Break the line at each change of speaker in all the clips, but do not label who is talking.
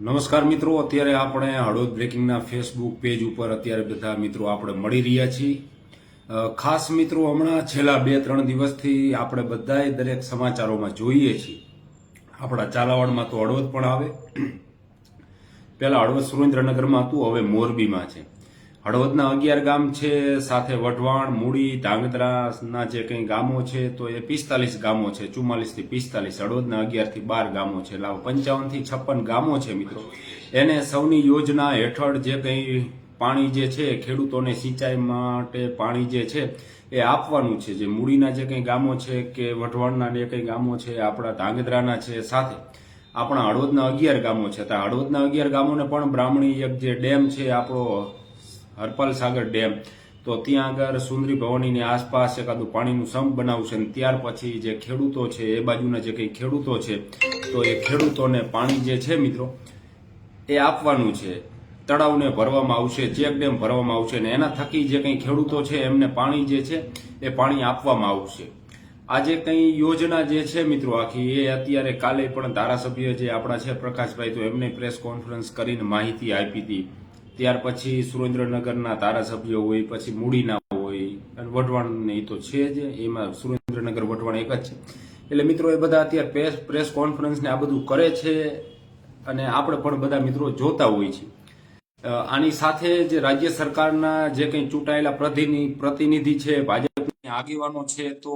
નમસ્કાર મિત્રો, અત્યારે આપણે હળવદ બ્રેકિંગના ફેસબુક પેજ ઉપર અત્યારે બધા મિત્રો આપણે મળી રહ્યા છીએ. ખાસ મિત્રો, હમણાં છેલ્લા 2-3 દિવસથી આપણે બધાએ દરેક સમાચારોમાં જોઈએ છીએ. આપણા ઝાલાવાડમાં તો હળવદ પણ આવે. પહેલા હળવદ સુરેન્દ્રનગરમાં હતું, હવે મોરબીમાં છે. હળવદના 11 ગામ છે, સાથે વઢવાણ, મૂળી, ધાંગધ્રાના જે કંઈ ગામો છે તો એ 45 ગામો છે. 44 થી 45. હળવદના 11 થી 12 ગામો છે. એટલે 55 થી 56 ગામો છે મિત્રો. એને સૌની યોજના હેઠળ જે કંઈ પાણી જે છે, ખેડૂતોને સિંચાઈ માટે પાણી જે છે એ આપવાનું છે. જે મૂળીના જે કંઈ ગામો છે કે વઢવાણના જે કંઈ ગામો છે, આપણા ધાંગધ્રાના છે, સાથે આપણા હળવદના 11 ગામો છે. તો હળવદના 11 ગામોને પણ બ્રાહ્મણી એક જે ડેમ છે આપણો હરપાલ સાગર ડેમ, તો ત્યાં આગળ સુંદરી ભવાનીની આસપાસ એકાદું પાણીનું સંપ બનાવશે. અને ત્યાર પછી જે ખેડૂતો છે, એ બાજુના જે કંઈ ખેડૂતો છે, તો એ ખેડૂતોને પાણી જે છે મિત્રો એ આપવાનું છે. તળાવને ભરવામાં આવશે, ચેક ડેમ ભરવામાં આવશે, અને એના થકી જે કંઈ ખેડૂતો છે એમને પાણી જે છે એ પાણી આપવામાં આવશે. આ જે કંઈ યોજના જે છે મિત્રો આખી, એ અત્યારે કાલે પણ ધારાસભ્ય જે આપણા છે પ્રકાશભાઈ, તો એમને પ્રેસ કોન્ફરન્સ કરીને માહિતી આપી હતી. ત્યાર પછી સુરેન્દ્રનગરના ધારાસભ્યો હોય, પછી મૂડીના હોય, અને વઢવાણ એ તો છે જ, એમાં સુરેન્દ્રનગર વઢવાણ એક જ છે. એટલે મિત્રો એ બધા અત્યારે પ્રેસ કોન્ફરન્સ ને આ બધું કરે છે, અને આપણે પણ બધા મિત્રો જોતા હોય છે. આની સાથે જે રાજ્ય સરકારના જે કંઈ ચૂંટાયેલા પ્રતિનિધિ છે, ભાજપની આગેવાનો છે, તો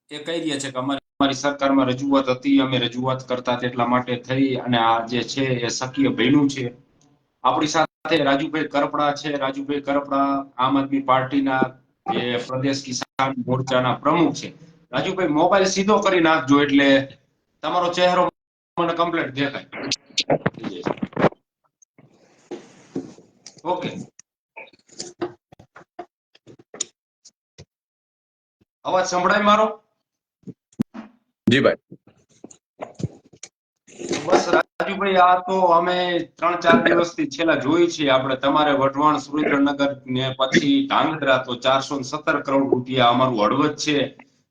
એ કહી રહ્યા છે કે અમારી સરકારમાં રજૂઆત હતી, અમે રજૂઆત કરતા તેટલા માટે થઈ અને આ જે છે એ શક્ય બન્યું છે. આપણી સાથે રાજુભાઈ કરપડા છે. રાજુભાઈ કરપડા આમ આદમી પાર્ટીના જે પ્રદેશ કિસાન મોરચાના પ્રમુખ છે. રાજુભાઈ, મોબાઈલ સીધો કરી નાખજો એટલે તમારો ચહેરો મને કમ્પ્લીટ દેખાય. ઓકે, અવાજ સંભળાય મારો?
જી ભાઈ.
બસ રાજુભાઈ, આ તો અમે 3-4 દિવસથી છેલ્લા જોઈ છીએ. આપણે તમારે વઢવાણ, સુરેન્દ્રનગર ને પછી ધાંગધ્રા, તો 417 કરોડ રૂપિયા અમારું હળવદ છે,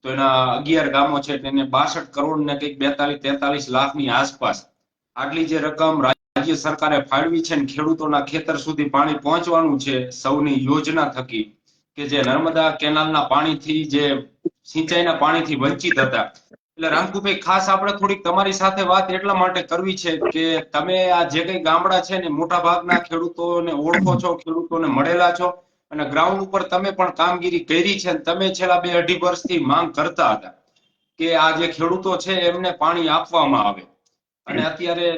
તો એના 11 ગામો છે, તેને 62 કરોડ ને કંઈક 42-43 લાખની આસપાસ આટલી જે રકમ રાજ્ય સરકારે ફાળવી છે, ને ખેડૂતોના ખેતર સુધી પાણી પહોંચવાનું છે સૌની યોજના થકી, કે જે નર્મદા કેનાલના પાણીથી, જે સિંચાઈના પાણીથી વંચિત હતા. એટલે રામકુભાઈ, ખાસ આપણે થોડીક તમારી સાથે વાત એટલા માટે કરવી છે કે તમે આ જે કઈ ગામડા છે ને, મોટા ભાગના ખેડૂતોને ઓળખો છો, ખેડૂતોને મળેલા છો, અને ગ્રાઉન્ડ ઉપર તમે પણ કામગીરી કરી છે. તમે છેલ્લા 2-2.5 વર્ષથી માંગ કરતા હતા કે આ જે ખેડૂતો છે એમને પાણી આપવામાં આવે. અને અત્યારે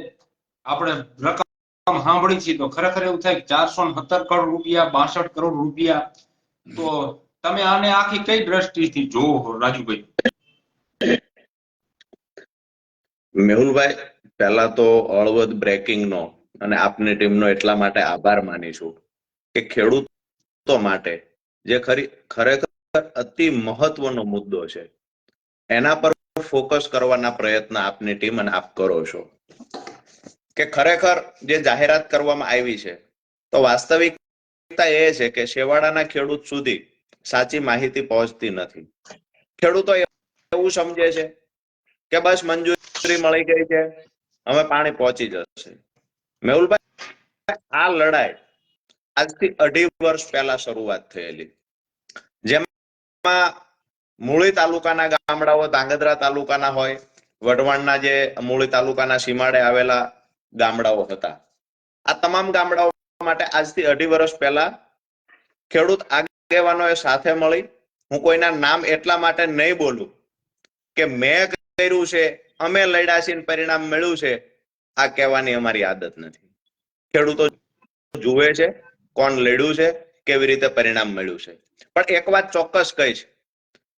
આપણે રકમ સાંભળી છે તો ખરેખર એવું થાય કે 417 કરોડ રૂપિયા, 62 કરોડ રૂપિયા. તો તમે આને આખી કઈ દ્રષ્ટિથી જોવો રાજુભાઈ?
મેહુલભાઈ, પહેલા તો હળવદ બ્રેકિંગ નો અને આપની ટીમનો એટલા માટે આભાર માનીશું કે ખેડૂતો માટે જે ખરેખર અતિ મહત્વનો મુદ્દો છે એના પર ફોકસ કરવાના પ્રયત્ન આપની ટીમ અને આપ કરો છો. કે ખરેખર જે જાહેરાત કરવામાં આવી છે, તો વાસ્તવિકતા એ છે કે છેવાડાના ખેડૂત સુધી સાચી માહિતી પહોંચતી નથી. ખેડૂતો એવું સમજે છે કે બસ મંજૂરી મળી ગઈ છે, હવે પાણી પહોંચી જશે. મેહુલભાઈ, આ લડાઈ આજથી 2.5 વર્ષ પહેલા શરૂઆત થયેલી, જેમાં મૂળી તાલુકાના ગામડાઓ, ધાંગધ્રા તાલુકાના હોય, વઢવાણના જે મૂળી તાલુકાના સીમાડે આવેલા ગામડાઓ હતા. આ તમામ ગામડાઓ માટે આજથી 2.5 વર્ષ પહેલા ખેડૂત આગેવાનોએ સાથે મળી, હું કોઈના નામ એટલા માટે નહીં બોલું કે મેં કર્યું છે, અમે લડ્યા છીએ, પરિણામ મળ્યું છે, આ કહેવાની અમારી આદત નથી. ખેડૂતો જુએ છે કોણ લડ્યું છે, કેવી રીતે પરિણામ મળ્યું છે. પણ એક વાત ચોક્કસ કહીશ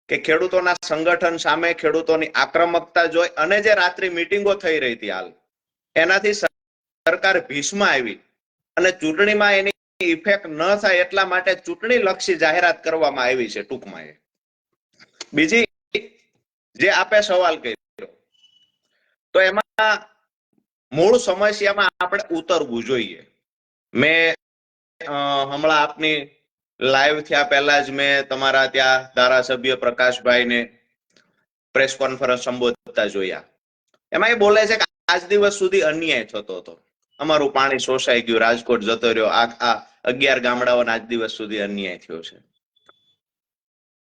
કે ખેડૂતોના સંગઠન સામે ખેડૂતોની આક્રમકતા જોઈ અને જે રાત્રિ મીટિંગો થઈ રહી હતી હાલ, એનાથી સરકાર ભીષમાં આવી અને ચૂંટણીમાં એની ઇફેક્ટ ન થાય એટલા માટે ચૂંટણી લક્ષી જાહેરાત કરવામાં આવી છે. ટૂંકમાં બીજી જે આપે સવાલ કર્યો, તો એમાં મૂળ સમસ્યામાં આપણે ઉતરવું જોઈએ. મેં હમણાં આપની લાઈવ થયા પહેલા જ મેં તમારા ત્યાં ધારાસભ્ય પ્રકાશભાઈને પ્રેસ કોન્ફરન્સ સંબોધતા જોયા. એમાં એ બોલે છે કે આજ દિવસ સુધી અન્યાય થતો હતો. અમારું પાણી શોષાઈ ગયું, રાજકોટ જતો રહ્યો, આ 11 ગામડાઓને આજ દિવસ સુધી અન્યાય થયો છે.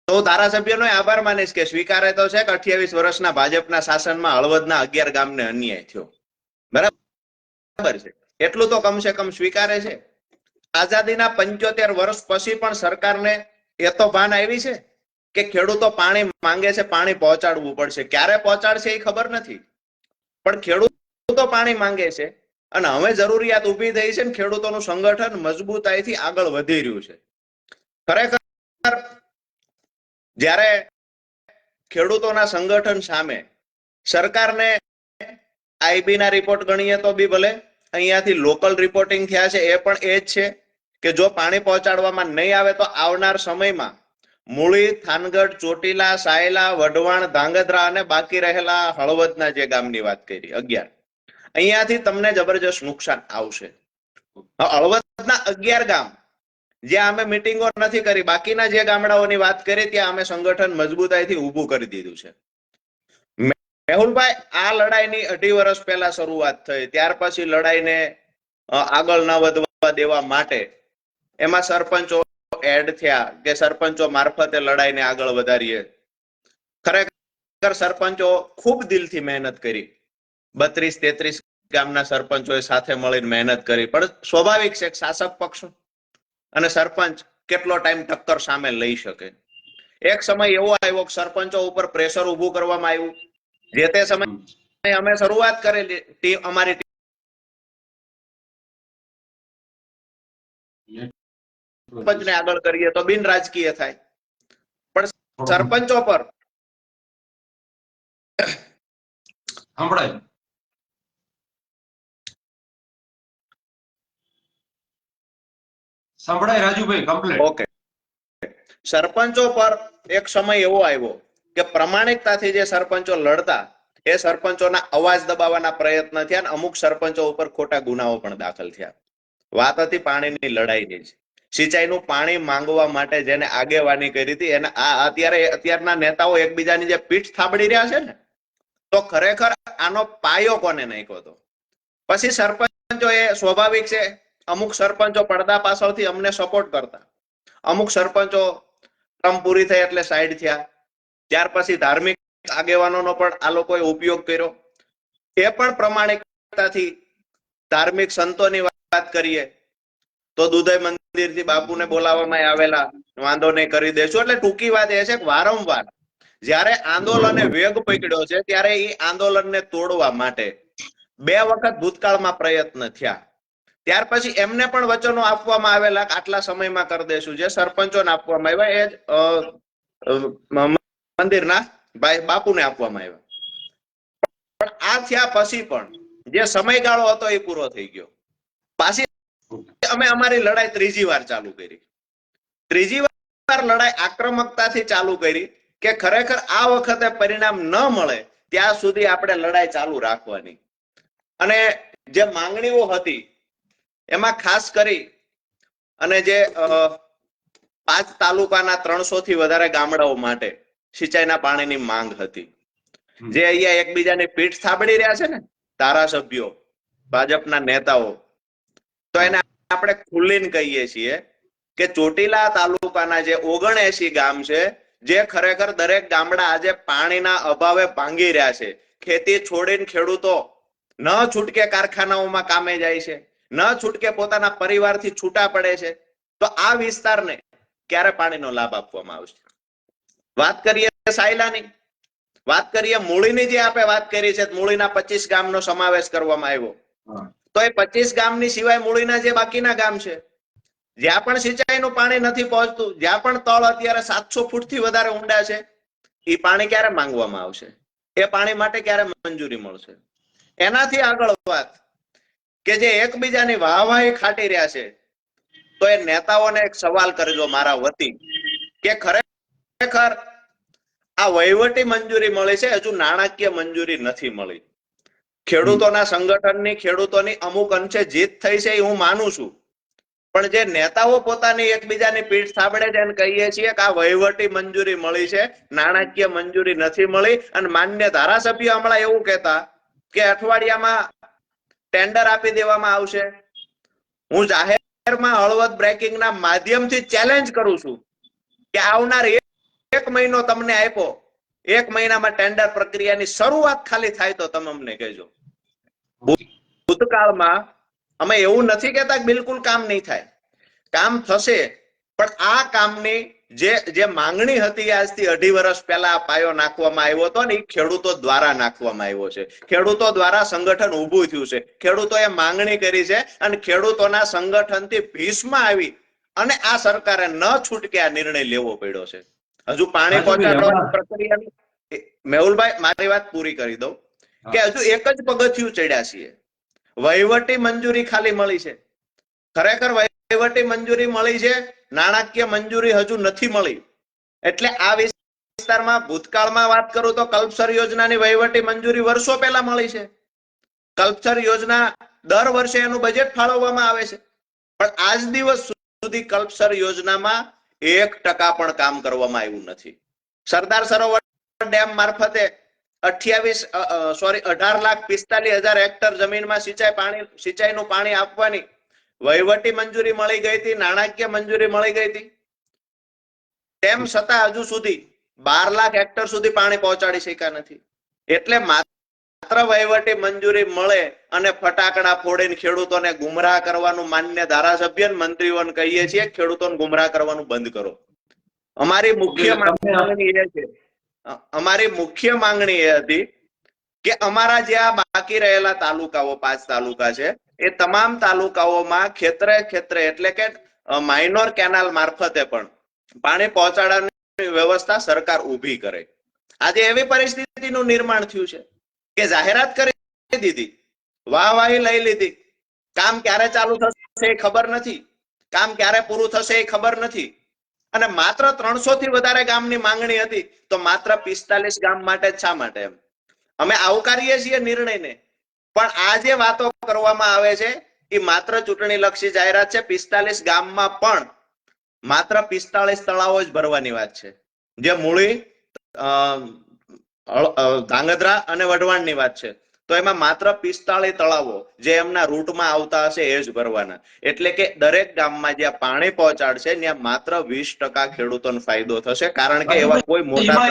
તો ધારાસભ્યનો આભાર માનીશ કે સ્વીકારે તો છે કે 28 વર્ષના ભાજપના શાસનમાં હળવદના 11 ગામને અન્યાય થયો. બરાબર છે, એટલું તો કમસે કમ સ્વીકારે છે. આઝાદીના 75 વર્ષ પછી પણ સરકારને એ તો ભાન આવી છે કે ખેડૂતો પાણી માંગે છે, પાણી પહોંચાડવું પડશે. ક્યારે પહોંચાડશે એ ખબર નથી, પણ ખેડૂતો પાણી માંગે છે અને હવે જરૂરિયાત ઊભી થઈ છે ને ખેડૂતોનું સંગઠન મજબૂતાઈથી આગળ વધી રહ્યું છે. ખરેખર જ્યારે ખેડૂતોના સંગઠન સામે સરકારને આઈબી ના રિપોર્ટ ગણીએ તો બી ભલે, અહીંયાથી લોકલ રિપોર્ટિંગ થયા છે એ પણ એ જ છે કે જો પાણી પહોંચાડવામાં નહીં આવે તો આવનાર સમયમાં મૂળી, થાનગઢ, ચોટીલા, સાયલા, વઢવાણ, ધાંગધ્રા અને બાકી રહેલા હળવદના જે ગામની વાત કરી 11, અહીંયાથી તમને જબરજસ્ત નુકસાન આવશે. હળવદના 11 ગામ જ્યાં અમે મિટિંગો નથી કરી, બાકીના જે ગામડાઓની વાત કરી ત્યાં અમે સંગઠન મજબૂતાઈથી ઊભું કરી દીધું છે. મેહુલભાઈ, આ લડાઈની 2.5 વર્ષ પહેલા શરૂઆત થઈ, ત્યાર પછી લડાઈને આગળ ન વધવા દેવા માટે એમાં સરપંચો એડ થયા કે સરપંચો મારફતે લડાઈને આગળ વધારીએ. ખરેખર સરપંચો ખૂબ દિલથી મહેનત કરી, 32-33 ગામના સરપંચોએ સાથે મળીને મહેનત કરી. પણ સ્વાભાવિક છે શાસક પક્ષ અને સરપંચ કેટલો ટાઈમ ટક્કર સામે લઈ શકે. એક સમય એવો આવ્યો કે સરપંચો ઉપર પ્રેશર ઉભું કરવામાં આવ્યું. જે તે સમયે અમે શરૂઆત કરેલી અમારી સરપંચને આગળ કરીએ તો બિન રાજકીય થાય, પણ સરપંચો પર
સંભળાય રાજુભાઈ કમ્પ્લીટ.
ઓકે, સરપંચો પર એક સમય એવો આવ્યો કે પ્રમાણિકતાથી જે સરપંચો લડતા એ સરપંચોના અવાજ દબાવવાના પ્રયત્ન થયા અને અમુક સરપંચો ઉપર ખોટા ગુનાઓ પણ દાખલ થયા. વાત હતી પાણીની લડાઈની જ. સિંચાઈનું પાણી માંગવા માટે જેને આગેવાની કરી હતી એને અત્યારના નેતાઓ એકબીજાની જે પીઠ થાબડી રહ્યા છે ને, તો ખરેખર આનો પાયો કોને નાખ્યો હતો? પછી સરપંચો એ સ્વાભાવિક છે, અમુક સરપંચો પડદા પાછળથી અમને સપોર્ટ કરતા, અમુક સરપંચો ટર્મ પૂરી થઈ એટલે સાઈડ થયા. ત્યાર પછી ધાર્મિક આગેવાનોનો પણ આ લોકોએ ઉપયોગ કર્યો. એ પણ પ્રમાણિકતાથી ધાર્મિક સંતોની વાત કરીએ તો દુધઈ મંદિરથી બાપુને બોલાવવામાં આવેલા, વાંધો નહીં કરી દેશું. એટલે ટૂંકી વાત એ છે કે વારંવાર જ્યારે આંદોલને વેગ પકડ્યો છે ત્યારે એ આંદોલનને તોડવા માટે 2 વખત ભૂતકાળમાં પ્રયત્ન થયા. ત્યાર પછી એમને પણ વચનો આપવામાં આવેલા કે આટલા સમયમાં કરી દેશું. જે સરપંચોને આપવામાં આવ્યા એ જ મંદિરના ભાઈ બાપુને આપવામાં આવ્યા. પણ આ થયા પછી પણ જે સમયગાળો હતો એ પૂરો થઈ ગયો. પાછી અમે અમારી લડાઈ ત્રીજી વાર ચાલુ કરી. ત્રીજી વાર લડાઈ આક્રમકતાથી ચાલુ કરી કે ખરેખર આ વખતે પરિણામ ન મળે ત્યાં સુધી આપણે લડાઈ ચાલુ રાખવાની. અને જે માંગણીઓ હતી એમાં ખાસ કરી અને જે 5 તાલુકાના 300 થી વધારે ગામડાઓ માટે સિંચાઈના પાણીની માંગ હતી. જે અહીંયા એકબીજાની પીઠ થાબડી રહ્યા છે ને ધારાસભ્યો, ભાજપના નેતાઓ, તો એને આપણે ખુલ્લીને કહીએ છીએ કે ચોટીલા તાલુકાના જે 79 ગામ છે, જે ખરેખર દરેક ગામડા આજે પાણીના અભાવે ભાંગી રહ્યા છે. ખેતી છોડીને ખેડૂતો ન છૂટકે કારખાનાઓમાં કામે જાય છે, ન છૂટકે પોતાના પરિવારથી છૂટા પડે છે. તો આ વિસ્તારને ક્યારે પાણીનો લાભ આપવામાં આવશે? વાત કરીએ સાયલાની, વાત કરીએ મૂળીની, જે આપણે વાત કરી છે મૂળીના 25 ગામનો સમાવેશ કરવામાં આવ્યો. તો એ 25 ગામની સિવાય મૂળીના જે બાકીના ગામ છે જ્યાં પણ સિંચાઈનું પાણી નથી પહોંચતું, જ્યાં પણ તળ અત્યારે 700 ફૂટથી વધારે ઊંડા છે, એ પાણી ક્યારે માંગવામાં આવશે? એ પાણી માટે ક્યારે મંજૂરી મળશે? એનાથી આગળ વાત કે જે એકબીજાની વાહવાહી ખાટી રહ્યા છે, તો એ નેતાઓને એક સવાલ કરજો મારા વતી કે ખરેખર આ વહીવટી મંજૂરી મળી છે, હજુ નાણાકીય મંજૂરી નથી મળી. ખેડૂતોના સંગઠનની, ખેડૂતોની અમુક અંશે જીત થઈ છે એ હું માનું છું, પણ જે નેતાઓ પોતાની એકબીજાની પીઠ થાબડે છે અને કહીએ છીએ કે આ વહીવટી મંજૂરી મળી છે, નાણાકીય મંજૂરી નથી મળી. અને માન્ય ધારાસભ્ય હમણાં એવું કહેતા કે અઠવાડિયામાં ટેન્ડર આપી દેવામાં આવશે. હું જાહેરમાં હળવદ બ્રેકિંગના માધ્યમથી ચેલેન્જ કરું છું કે આવનાર એક મહિનો તમને આપ્યો, 1 મહિનામાં ટેન્ડર પ્રક્રિયાની શરૂઆત ખાલી થાય તો તમે અમને કહેજો. ભૂતકાળમાં અમે એવું નથી કહેતા કે બિલકુલ કામ નહીં થાય, કામ થશે, પણ આ કામની જે માંગણી હતી આજથી 2.5 વર્ષ પહેલા પાયો નાખવામાં આવ્યો હતો ને, એ ખેડૂતો દ્વારા નાખવામાં આવ્યો છે. ખેડૂતો દ્વારા સંગઠન ઊભું થયું છે, ખેડૂતોએ માંગણી કરી છે અને ખેડૂતોના સંગઠનથી ભીષમાં આવી અને આ સરકારે ન છૂટકે આ નિર્ણય લેવો પડ્યો છે. હજુ પાણી પહોંચાડવાની પ્રક્રિયા, મેહુલભાઈ મારી વાત પૂરી કરી દઉં કે હજુ એક જ પગથિયું ચડ્યા છીએ. વહીવટી મંજૂરી ખાલી મળી છે, ખરેખર વહીવટી મંજૂરી મળી છે, નાણાકીય મંજૂરી હજુ નથી મળી. એટલે આ વિસ્તારમાં ભૂતકાળમાં વાત કરું તો કલ્પસર યોજનાની વહીવટી મંજૂરી વર્ષો પહેલા મળી છે. કલ્પસર યોજના દર વર્ષે એનું બજેટ ફાળવવામાં આવે છે, પણ આજ દિવસ સુધી કલ્પસર યોજનામાં 1% પણ કામ કરવામાં આવ્યું નથી. સરદાર સરોવર ડેમ મારફતે 18,45,000 હેક્ટર જમીનમાં સિંચાઈનું પાણી આપવાની વહીવટી મંજૂરી મળી ગઈ હતી, નાણાકીય મંજૂરી મળી ગઈ હતી. તેમ છતાં હજુ સુધી 12 લાખ હેક્ટર સુધી પાણી પહોંચાડી શક્યા નથી. એટલે માત્ર વહીવટી મંજૂરી મળે અને ફટાકડા ફોડીને ખેડૂતોને ગુમરાહ કરવાનું માન્ય ધારાસભ્ય મંત્રીઓને કહીએ છીએ, ખેડૂતોને ગુમરાહ કરવાનું બંધ કરો. અમારી મુખ્ય માંગણી એ છે, અમારી મુખ્ય માંગણી એ હતી કે અમારા જે આ બાકી રહેલા તાલુકાઓ 5 તાલુકા છે, એ તમામ તાલુકાઓમાં ખેતરે એટલે કે માઇનોર કેનાલ મારફતે પણ પાણી પહોંચાડવાની વ્યવસ્થા સરકાર ઊભી કરે. આજે એવી પરિસ્થિતિનું નિર્માણ થયું છે કે જાહેરાત કરી દીધી, વાહવાહી લઈ લીધી, કામ ક્યારે ચાલુ થશે એ ખબર નથી, કામ ક્યારે પૂરું થશે એ ખબર નથી. અને માત્ર 300 થી વધારે ગામની માંગણી હતી, તો માત્ર 45 ગામ માટે શા માટે? એમ અમે આવકારીએ છીએ નિર્ણયને, પણ આ જે વાતો કરવામાં આવે છે એ માત્ર ચૂંટણી લક્ષી જાહેરાત છે. 45 ગામમાં પણ માત્ર 45 તળાવો જ ભરવાની વાત છે, જે મૂળી, ધાંગધ્રા અને વઢવાણની વાત છે. તો એમાં માત્ર 45 તળાવો જે એમના રૂટમાં આવતા હશે એ જ ભરવાના. એટલે કે દરેક ગામમાં જ્યાં પાણી પહોંચાડશે ત્યાં માત્ર 20% ખેડૂતોને ફાયદો થશે, કારણ કે એવા કોઈ મોટા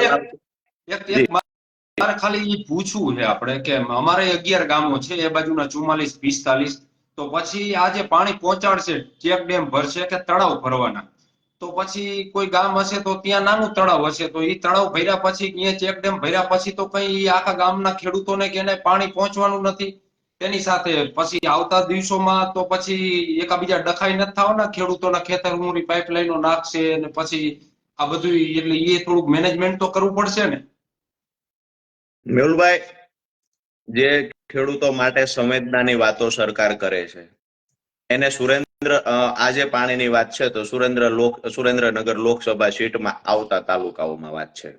મારે ખાલી એ પૂછવું છે આપણે કે અમારે 11 ગામો છે, એ બાજુના 44-45, તો પછી આ જે પાણી પહોંચાડશે ચેક ડેમ ભરશે કે તળાવ ભરવાના? તો પછી કોઈ ગામ હશે તો ત્યાં નાનું તળાવ હશે, તો એ તળાવ ભર્યા પછી અહીંયા ચેક ડેમ ભર્યા પછી તો કઈ આખા ગામના ખેડૂતોને કે એને પાણી પહોંચવાનું નથી. તેની સાથે પછી આવતા દિવસોમાં તો પછી એકાબીજા ડખાઈ નથી થવાના, ખેડૂતોના ખેતર ઉમરી પાઇપલાઈનો નાખશે અને પછી આ બધું, એટલે એ થોડુંક મેનેજમેન્ટ તો કરવું પડશે ને.
મેહુલભાઈ, જે ખેડૂતો માટે સંવેદનાની વાતો સરકાર કરે છે એને આજે પાણીની વાત છે તો સુરેન્દ્રનગર લોકસભા સીટમાં આવતા તાલુકાઓમાં વાત છે,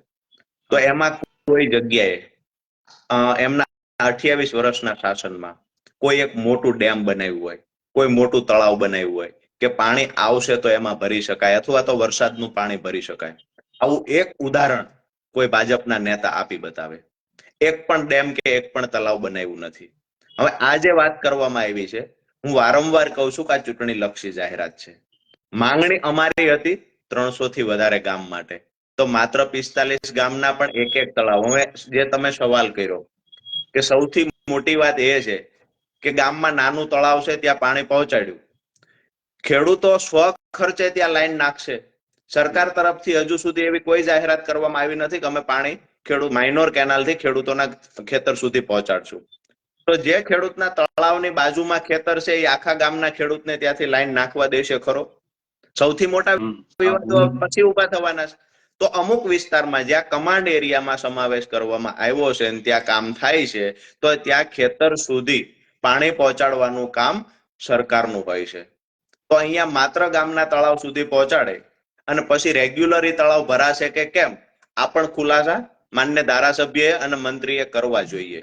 તો એમાં કોઈ જગ્યાએ એમના 28 વર્ષના શાસનમાં કોઈ એક મોટું ડેમ બનાવ્યું હોય, કોઈ મોટું તળાવ બનાવ્યું હોય કે પાણી આવશે તો એમાં ભરી શકાય, અથવા તો વરસાદનું પાણી ભરી શકાય, આવું એક ઉદાહરણ કોઈ ભાજપના નેતા આપી બતાવે. એક પણ ડેમ કે એક પણ તળાવ બનાવ્યું નથી. હવે આ જે વાત કરવામાં આવી છે, હું વારંવાર કહું છું કે આ ચૂંટણી લક્ષી જાહેરાત છે. માંગણી અમારી હતી 300 થી વધારે ગામ માટે, તો માત્ર 45 ગામના પણ એક તળાવ. હવે જે તમે સવાલ કર્યો કે સૌથી મોટી વાત એ છે કે ગામમાં નાનું તળાવ છે ત્યાં પાણી પહોંચાડ્યું, ખેડૂતો સ્વ ખર્ચે ત્યાં લાઈન નાખશે. સરકાર તરફથી હજુ સુધી એવી કોઈ જાહેરાત કરવામાં આવી નથી કે અમે પાણી માઇનોર કેનાલથી ખેડૂતોના ખેતર સુધી પહોંચાડશું. તો જે ખેડૂતના તળાવની બાજુમાં ખેતર છે એ આખા ગામના ખેડૂતને ત્યાંથી લાઈન નાખવા દેશે ખરો? સૌથી મોટા વિવાદો પછી ઉભા થવાના છે. તો અમુક વિસ્તારમાં જ્યાં કમાન્ડ એરિયામાં સમાવેશ કરવામાં આવ્યો છે અને ત્યાં કામ થાય છે, તો ત્યાં ખેતર સુધી પાણી પહોંચાડવાનું કામ સરકારનું હોય છે. તો અહીંયા માત્ર ગામના તળાવ સુધી પહોંચાડે અને પછી રેગ્યુલરી તળાવ ભરાશે કે કેમ, આ પણ ખુલાસા માન્ય ધારાસભ્ય અને મંત્રીએ કરવા જોઈએ.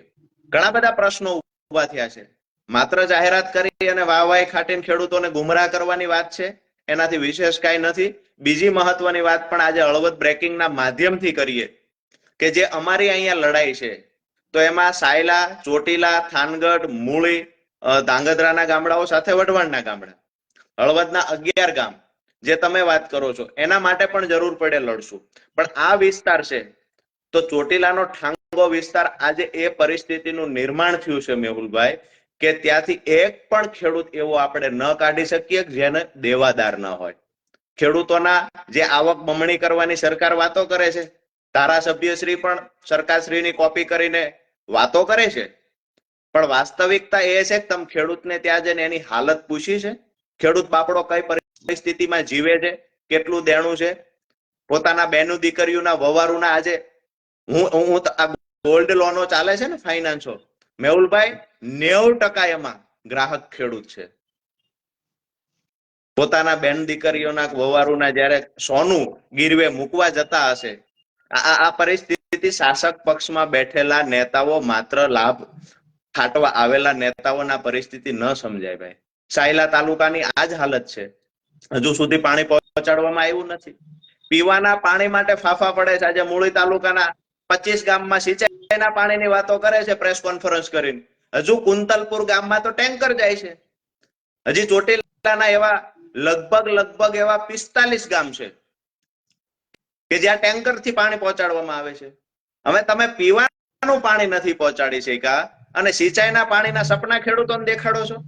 ઘણા બધા પ્રશ્નો ઉભા થયા છે. માત્ર જાહેરાત કરી અને વાહવાહી ખાટીને ખેડૂતોને ગુમરાહ કરવાની વાત છે, એનાથી વિશેષ કાંઈ નથી. બીજી મહત્વની વાત પણ આજે હળવદ બ્રેકિંગના માધ્યમથી કરીએ કે જે અમારી અહીંયા લડાઈ છે, તો એમાં સાયલા, ચોટીલા, થાનગઢ, મૂળી ધાંગધ્રાના ગામડાઓ સાથે વઢવાણના ગામડા, હળવદના 11 ગામ જે તમે વાત કરો છો એના માટે પણ જરૂર પડે લડશું. પણ આ વિસ્તાર છે તો ચોટીલાનો ઠાંગો વિસ્તાર આજે એ પરિસ્થિતિનું નિર્માણ થયું છે મેહુલભાઈ કે ત્યાંથી એક પણ ખેડૂત એવો આપણે ન કાઢી શકીએ જેને દેવાદાર ન હોય. ખેડૂતોના જે આવક બમણી કરવાની સરકાર વાતો કરે છે, ધારાસભ્યશ્રી પણ સરકારશ્રીની કોપી કરીને વાતો કરે છે, પણ વાસ્તવિકતા એ છે કે તમે ખેડૂતને ત્યાં જઈને એની હાલત પૂછી છે? ખેડૂત બાપડો કઈ પરિસ્થિતિમાં જીવે છે, કેટલું દેણું છે, પોતાના બેનું દીકરીઓના વવારુના આજે હું આ ગોલ્ડ લોનો ચાલે છે ને ફાઇનાન્સો, મેહુલભાઈ 90% એમાં ગ્રાહક ખેડૂત છે. પોતાના બેન દીકરીઓના વવારુના જયારે સોનું ગીરવે મૂકવા જતા હશે, આ પરિસ્થિતિ શાસક પક્ષમાં બેઠેલા નેતાઓ માત્ર લાભ ખાટવા આવેલા નેતાઓના પરિસ્થિતિ ન સમજાય ભાઈ. સાયલા તાલુકાની આ જ હાલત છે. હજુ સુધી પાણી પહોંચાડવામાં આવ્યું નથી. પીવાના પાણી માટે ફાફા પડે છે. આજે મૂળી તાલુકાના 25 ગામમાં સિંચાઈના પાણીની વાતો કરે છે પ્રેસ કોન્ફરન્સ કરીને. હજુ કુંતલપુર ગામમાં તો ટેન્કર જાય છે. હજી ચોટીલાના એવા લગભગ એવા 45 ગામ છે કે જ્યાં ટેન્કર થી પાણી પહોંચાડવામાં આવે છે. હવે તમે પીવાનું પાણી નથી પહોંચાડી શક્યા અને સિંચાઈના પાણીના સપના ખેડૂતોને દેખાડો છો.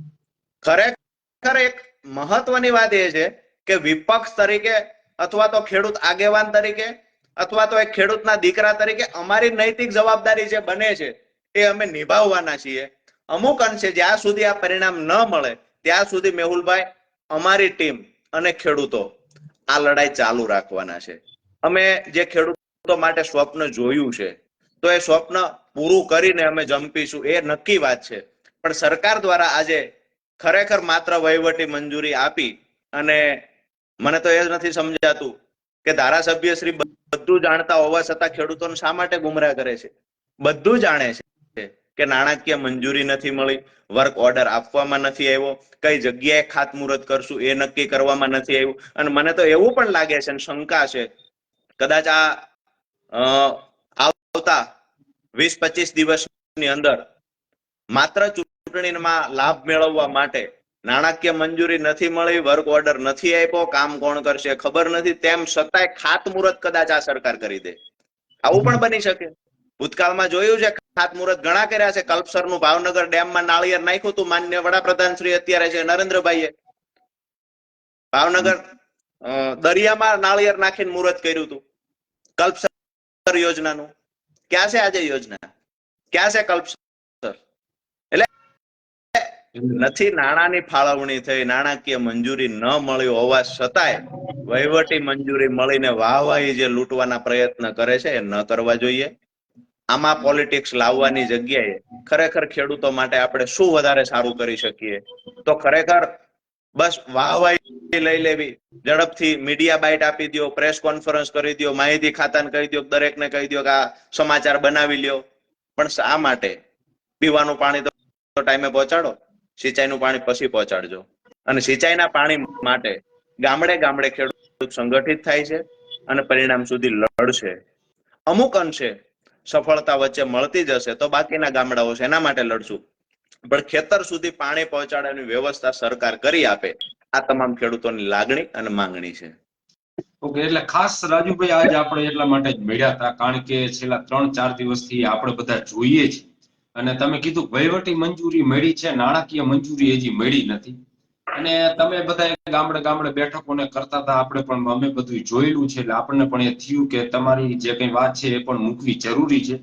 ખરેખર એક મહત્વની વાત એ છે કે વિપક્ષ તરીકે અથવા તો ખેડૂત આગેવાન તરીકે અથવા તો એક ખેડૂતના દીકરા તરીકે અમારી નૈતિક જવાબદારી જે બને છે એ અમે નિભાવવાના છીએ. અમુક અંશે જ્યાં સુધી આ પરિણામ ન મળે ત્યાં સુધી મેહુલભાઈ અમારી ટીમ અને ખેડૂતો આ લડાઈ ચાલુ રાખવાના છે. અમે જે ખેડૂતો માટે સ્વપ્ન જોયું છે તો એ સ્વપ્ન પૂરું કરીને અમે જંપીશું, એ નક્કી વાત છે. પણ સરકાર દ્વારા આજે ખરેખર માત્ર વહીવટી મંજૂરી આપી અને મને તો એ જ નથી સમજાતું કે ધારાસભ્ય શ્રી બધું જાણતા હોવા છતાં ખેડૂતોને શા માટે ગુમરાહ કરે છે? બધું જાણે છે કે નાણાકીય મંજૂરી નથી મળી, વર્ક ઓર્ડર આપવામાં નથી આવ્યો, કઈ જગ્યાએ ખાતમુહૂર્ત કરશું એ નક્કી કરવામાં નથી આવ્યું. અને મને તો એવું પણ લાગે છે અને શંકા છે કદાચ આવતા 20-25 દિવસની અંદર માત્ર ચૂંટણીમાં લાભ મેળવવા માટે નાણાકીય મંજૂરી નથી મળી, વર્ક ઓર્ડર નથી આપ્યો, કામ કોણ કરશે ખબર નથી, તેમ છતાંય ખાતમુહૂર્ત કદાચ આ સરકાર કરી દે. આવું પણ બની શકે. ભૂતકાળમાં જોયું છે ખાતમુહૂર્ત ઘણા કર્યા છે. કલ્પસરનું ભાવનગર ડેમમાં નાળિયેર નાખ્યું હતું માન્ય વડાપ્રધાન શ્રી અત્યારે છે નરેન્દ્રભાઈએ. ભાવનગર દરિયામાં નાળિયેર નાખીને મુહૂર્ત કર્યું હતું કલ્પસર યોજનાનું. ક્યાં છે આજે યોજના? ક્યાં છે કલ્પસર? એટલે નથી નાણાંની ફાળવણી થઈ, નાણાકીય મંજૂરી ન મળી હોવા છતાંય વહીવટી મંજૂરી મળીને વાહવાહી જે લૂંટવાના પ્રયત્ન કરે છે એ ન કરવા જોઈએ. આમાં પોલિટિક્સ લાવવાની જગ્યાએ ખરેખર ખેડૂતો માટે આપણે શું વધારે સારું કરી શકીએ તો ખરેખર બસ વાહવાહી લઈ લેવી, ઝડપથી મીડિયા બાઇટ આપી દો, પ્રેસ કોન્ફરન્સ કરી દો, માહિતી ખાતાને કહી દો, દરેકને કહી દો કે આ સમાચાર બનાવી લ્યો. પણ શા માટે? પીવાનું પાણી તો ટાઈમે પહોંચાડો, સિંચાઈનું પાણી પછી પહોંચાડજો. અને સિંચાઈના પાણી માટે ગામડે ગામડે ખેડૂત સંગઠિત થાય છે અને પરિણામ સુધી લડશે. અમુક અંશે સફળતા વચ્ચે મળતી જશે તો બાકીના ગામડાઓ છે એના માટે લડશું. પણ ખેતર સુધી પાણી પહોંચાડવાની વ્યવસ્થા સરકાર કરી આપે, આ તમામ ખેડૂતોની લાગણી અને માંગણી છે.
ઓકે, એટલે ખાસ રાજુભાઈ આજે આપણે એટલા માટે જ મળ્યા હતા કારણ કે છેલ્લા 3-4 દિવસથી આપણે બધા જોઈએ છીએ અને તમે કીધું વહીવટી મંજૂરી મળી છે, નાણાકીય મંજૂરી હજી મળી નથી. અને તમે બધા ગામડે ગામડે બેઠકોને કરતા હતા, આપણે પણ અમે બધું જોયેલું છે એટલે આપણને પણ એ થયું કે તમારી જે કઈ વાત છે એ પણ મૂકવી જરૂરી છે.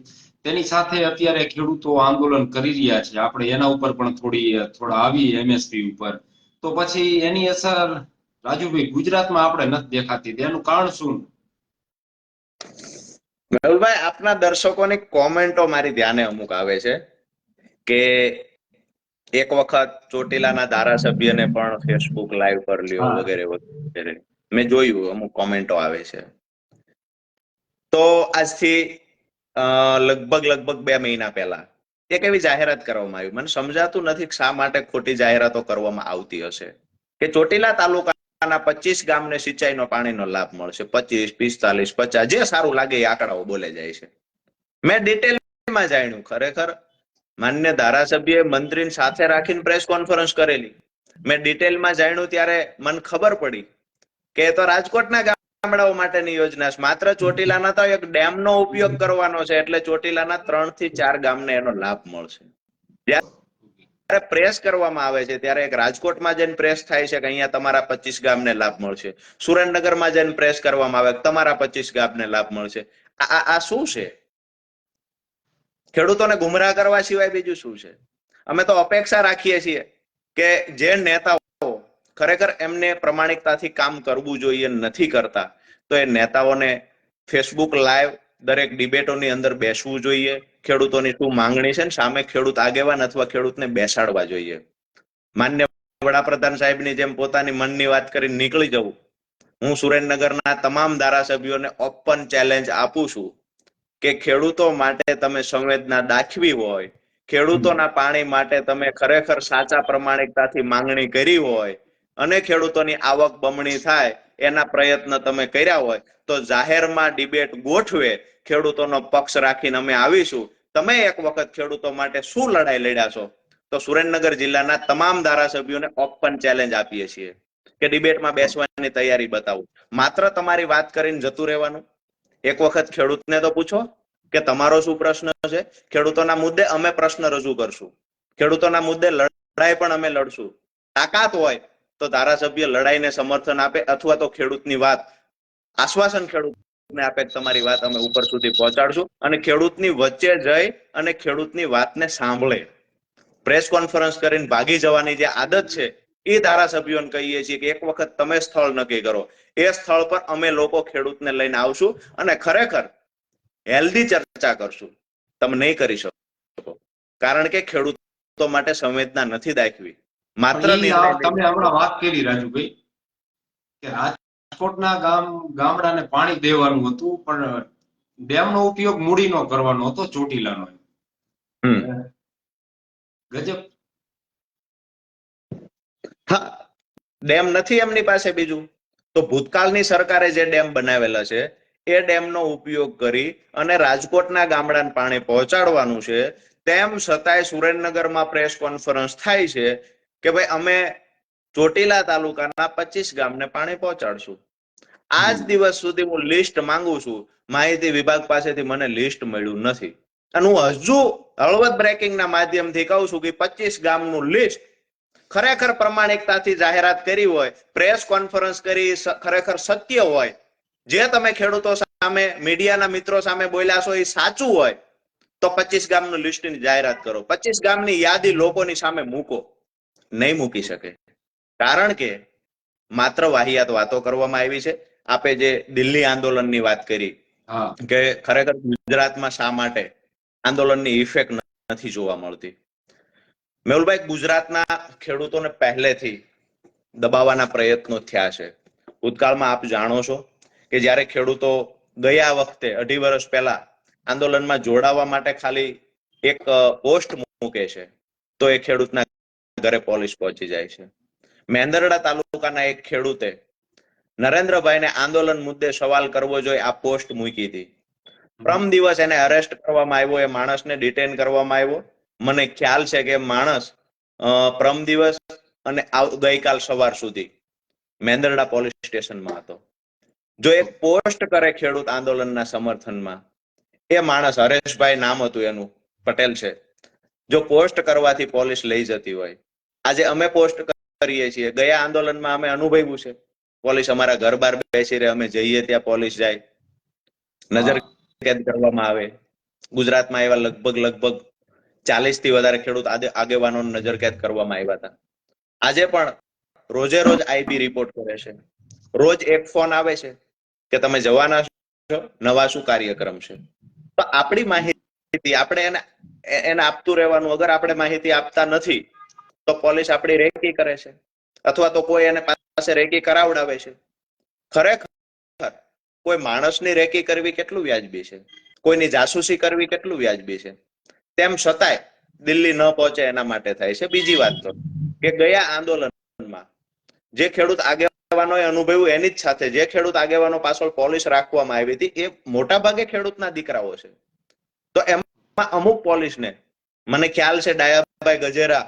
તેની સાથે અત્યારે ખેડૂતો આંદોલન કરી રહ્યા છે, આપણે એના ઉપર પણ થોડા આવી એમએસપી ઉપર. તો પછી એની અસર રાજુભાઈ ગુજરાતમાં આપણે નથી દેખાતી, તેનું કારણ શું?
મેહુલભાઈ, આપના દર્શકોની કોમેન્ટો મારી ધ્યાને અમુક આવે છે કે એક વખત ચોટીલાના ધારાસભ્યને પણ ફેસબુક લાઈવ પર લ્યો વગેરે વગેરે. મેં જોયું અમુક કોમેન્ટો આવે છે. તો આજથી લગભગ 2 મહિના પહેલા એક એવી જાહેરાત કરવામાં આવી. મને સમજાતું નથી શા માટે ખોટી જાહેરાતો કરવામાં આવતી હશે કે ચોટીલા તાલુકાના 25 ગામને સિંચાઈનો પાણીનો લાભ મળશે. 25, 45, 50 જે સારું લાગે એ આંકડાઓ બોલે જાય છે. મેં ડિટેલમાં જાણ્યું ખરેખર માન્ય ધારાસભ્ય મંત્રીને સાથે રાખીને પ્રેસ કોન્ફરન્સ કરેલી. મેં ડિટેલમાં જાણ્યું ત્યારે મને ખબર પડી કે એ તો રાજકોટના ગામડાઓ માટેની યોજના છે. માત્ર ચોટીલાના તો એક ડેમનો ઉપયોગ કરવાનો છે, એટલે ચોટીલાના 3 થી 4 ગામને એનો લાભ મળશે. જ્યારે પ્રેસ કરવામાં આવે છે ત્યારે એક રાજકોટમાં જઈને પ્રેસ થાય છે કે અહીંયા તમારા 25 ગામને લાભ મળશે. સુરેન્દ્રનગરમાં જઈને પ્રેસ કરવામાં આવે તમારા 25 ગામને લાભ મળશે. આ શું છે? ખેડૂતોને ગુમરાહ કરવા સિવાય બીજું શું છે? અમે તો અપેક્ષા રાખીએ છીએ કે જે નેતાઓ ખરેખર એમને પ્રમાણિકતાથી કામ કરવું જોઈએ નથી કરતા, તો એ નેતાઓને ફેસબુક લાઈવ દરેક ડિબેટોની અંદર બેસવું જોઈએ. ખેડૂતોની શું માંગણી છે ને સામે ખેડૂત આગેવાન અથવા ખેડૂતને બેસાડવા જોઈએ. માન્ય વડાપ્રધાન સાહેબની જેમ પોતાની મનની વાત કરીને નીકળી જવું. હું સુરેન્દ્રનગરના તમામ ધારાસભ્યોને ઓપન ચેલેન્જ આપું છું કે ખેડૂતો માટે તમે સંવેદના દાખવી હોય, ખેડૂતોના પાણી માટે તમે ખરેખર સાચા પ્રમાણિકતાથી માંગણી કરી હોય અને ખેડૂતોની આવક બમણી થાય એના પ્રયત્ન તમે કર્યા હોય, તો જાહેરમાં ડિબેટ ગોઠવે, ખેડૂતોનો પક્ષ રાખીને અમે આવીશું. તમે એક વખત ખેડૂતો માટે શું લડાઈ લડ્યા છો? તો સુરેન્દ્રનગર જિલ્લાના તમામ ધારાસભ્યોને ઓપન ચેલેન્જ આપીએ છીએ કે ડિબેટમાં બેસવાની તૈયારી બતાવો. માત્ર તમારી વાત કરીને જતું રહેવાનું. એક વખત ખેડૂતને તો પૂછો કે તમારો શું પ્રશ્ન છે. ખેડૂતોના મુદ્દે અમે પ્રશ્ન રજૂ કરશું, ખેડૂતોના મુદ્દે લડાઈ પણ અમે લડશું. તાકાત હોય તો ધારાસભ્ય લડાઈને સમર્થન આપે અથવા તો ખેડૂતની વાત આશ્વાસન ખેડૂતને આપે તમારી વાત અમે ઉપર સુધી પહોંચાડશું અને ખેડૂતની વચ્ચે જઈ અને ખેડૂતની વાતને સાંભળે. પ્રેસ કોન્ફરન્સ કરીને ભાગી જવાની જે આદત છે એ ધારાસભ્યોને કહીએ છીએ કે એક વખત તમે સ્થળ નક્કી કરો, એ સ્થળ પર અમે લોકો ખેડૂતને લઈને આવશું અને ખરેખર હેલ્ધી ચર્ચા કરશું. તમે નહીં કરી શકો કારણ કે ખેડૂતો માટે સંવેદના નથી દાખવી. માત્ર
તમે હમણાં વાત કરી રાજુભાઈ કે રાજકોટના ગામડાને પાણી દેવાનું હતું, પણ ડેમનો ઉપયોગ મૂડીનો કરવાનો હતો, ચોટીલાનો. ગજબ.
હા, ડેમ નથી એમની પાસે બીજું તો ભૂતકાળની સરકારે જે ડેમ બનાવેલા છે એ ડેમનો ઉપયોગ કરી અને રાજકોટના ગામડાને પાણી પહોંચાડવાનું છે. તેમ છતાંય સુરેન્દ્રનગરમાં પ્રેસ કોન્ફરન્સ થાય છે કે ભાઈ અમે ચોટીલા તાલુકાના 25 ગામને પાણી પહોંચાડશું. આજ દિવસ સુધી હું લિસ્ટ માંગુ છું, માહિતી વિભાગ પાસેથી મને લિસ્ટ મળ્યું નથી. અને હું હજુ હળવદ બ્રેકિંગના માધ્યમથી કહું છું કે 25 ગામનું લિસ્ટ ખરેખર પ્રમાણિકતાથી જાહેરાત કરી હોય, પ્રેસ કોન્ફરન્સ કરી ખરેખર સત્ય હોય, જે તમે ખેડૂતો સામે મીડિયાના મિત્રો સામે બોલ્યા છો એ સાચું હોય, તો 25 ગામનું લિસ્ટની જાહેરાત કરો. 25 ગામની યાદી લોકોની સામે મૂકો. નહીં મૂકી શકે કારણ કે માત્ર વાહિયાત વાતો કરવામાં આવી છે. આપે જે દિલ્હી આંદોલનની વાત કરી કે ખરેખર ગુજરાતમાં શા માટે આંદોલનની ઇફેક્ટ નથી જોવા મળતી. મેહુલભાઈ, ગુજરાતના ખેડૂતોને પહેલેથી દબાવવાના પ્રયત્નો થયા છે. ભૂતકાળમાં આપ જાણો છો કે જ્યારે ખેડૂતો ગયા વખતે 2.5 વર્ષ પહેલા આંદોલનમાં જોડાવા માટે ખાલી એક પોસ્ટ મૂકે છે તો એ ખેડૂતના ઘરે પોલીસ પહોંચી જાય છે. મેંદરડા તાલુકાના એક ખેડૂતે નરેન્દ્રભાઈને આંદોલન મુદ્દે સવાલ કરવો જોઈએ આ પોસ્ટ મૂકી હતી. પ્રમ દિવસ એને અરેસ્ટ કરવામાં આવ્યો, એ માણસને ડિટેન કરવામાં આવ્યો. મને ખ્યાલ છે કે માણસ પ્રમ દિવસ અને ગઈકાલ સવાર સુધી મેંદરડા પોલીસ સ્ટેશનમાં હતો. જો એક પોસ્ટ કરે ખેડૂત આંદોલનના સમર્થનમાં, એ માણસ હરેશભાઈ નામ હતું એનું, પટેલ છે, જો પોસ્ટ કરવાથી પોલીસ લઈ જતી હોય, આજે અમે પોસ્ટ કરીએ છીએ, ગયા આંદોલનમાં અમે અનુભવ્યું છે પોલીસ અમારા ઘર બહાર બેસી રહે, અમે જઈએ ત્યાં પોલીસ જાય, નજર કેદ કરવામાં આવે. ગુજરાતમાં એવા લગભગ 40 થી વધારે ખેડૂત આગેવાનો નજર કેદ કરવામાં આવ્યા હતા. આજે પણ રોજે રોજ આઈબી રિપોર્ટ કરે છે, રોજ એક ફોન આવે છે કે તમે જવાના છો, નવા શું કાર્યક્રમ છે. તો આપણી માહિતી આપણે એને આપતું રહેવાનું. અગર આપણે માહિતી આપતા નથી તો પોલીસ આપણી રેકી કરે છે અથવા તો કોઈ એને પાસે રેકી કરાવડાવે છે. ખરેખર કોઈ માણસની રેકી કરવી કેટલું વ્યાજબી છે, કોઈની જાસૂસી કરવી કેટલું વ્યાજબી છે. તેમ છતાંય દિલ્હી ન પહોંચે એના માટે થાય છે. બીજી વાત તો કે ગયા આંદોલનમાં જે ખેડૂત આગેવાનોએ અનુભવ્યું એની જ સાથે જે ખેડૂત આગેવાનો પાછળ પોલીસ રાખવામાં આવી હતી એ મોટા ભાગે ખેડૂતના દીકરાઓ છે. તો એમાં અમુક પોલીસને મને ખ્યાલ છે ડાયાભાઈ ગજેરા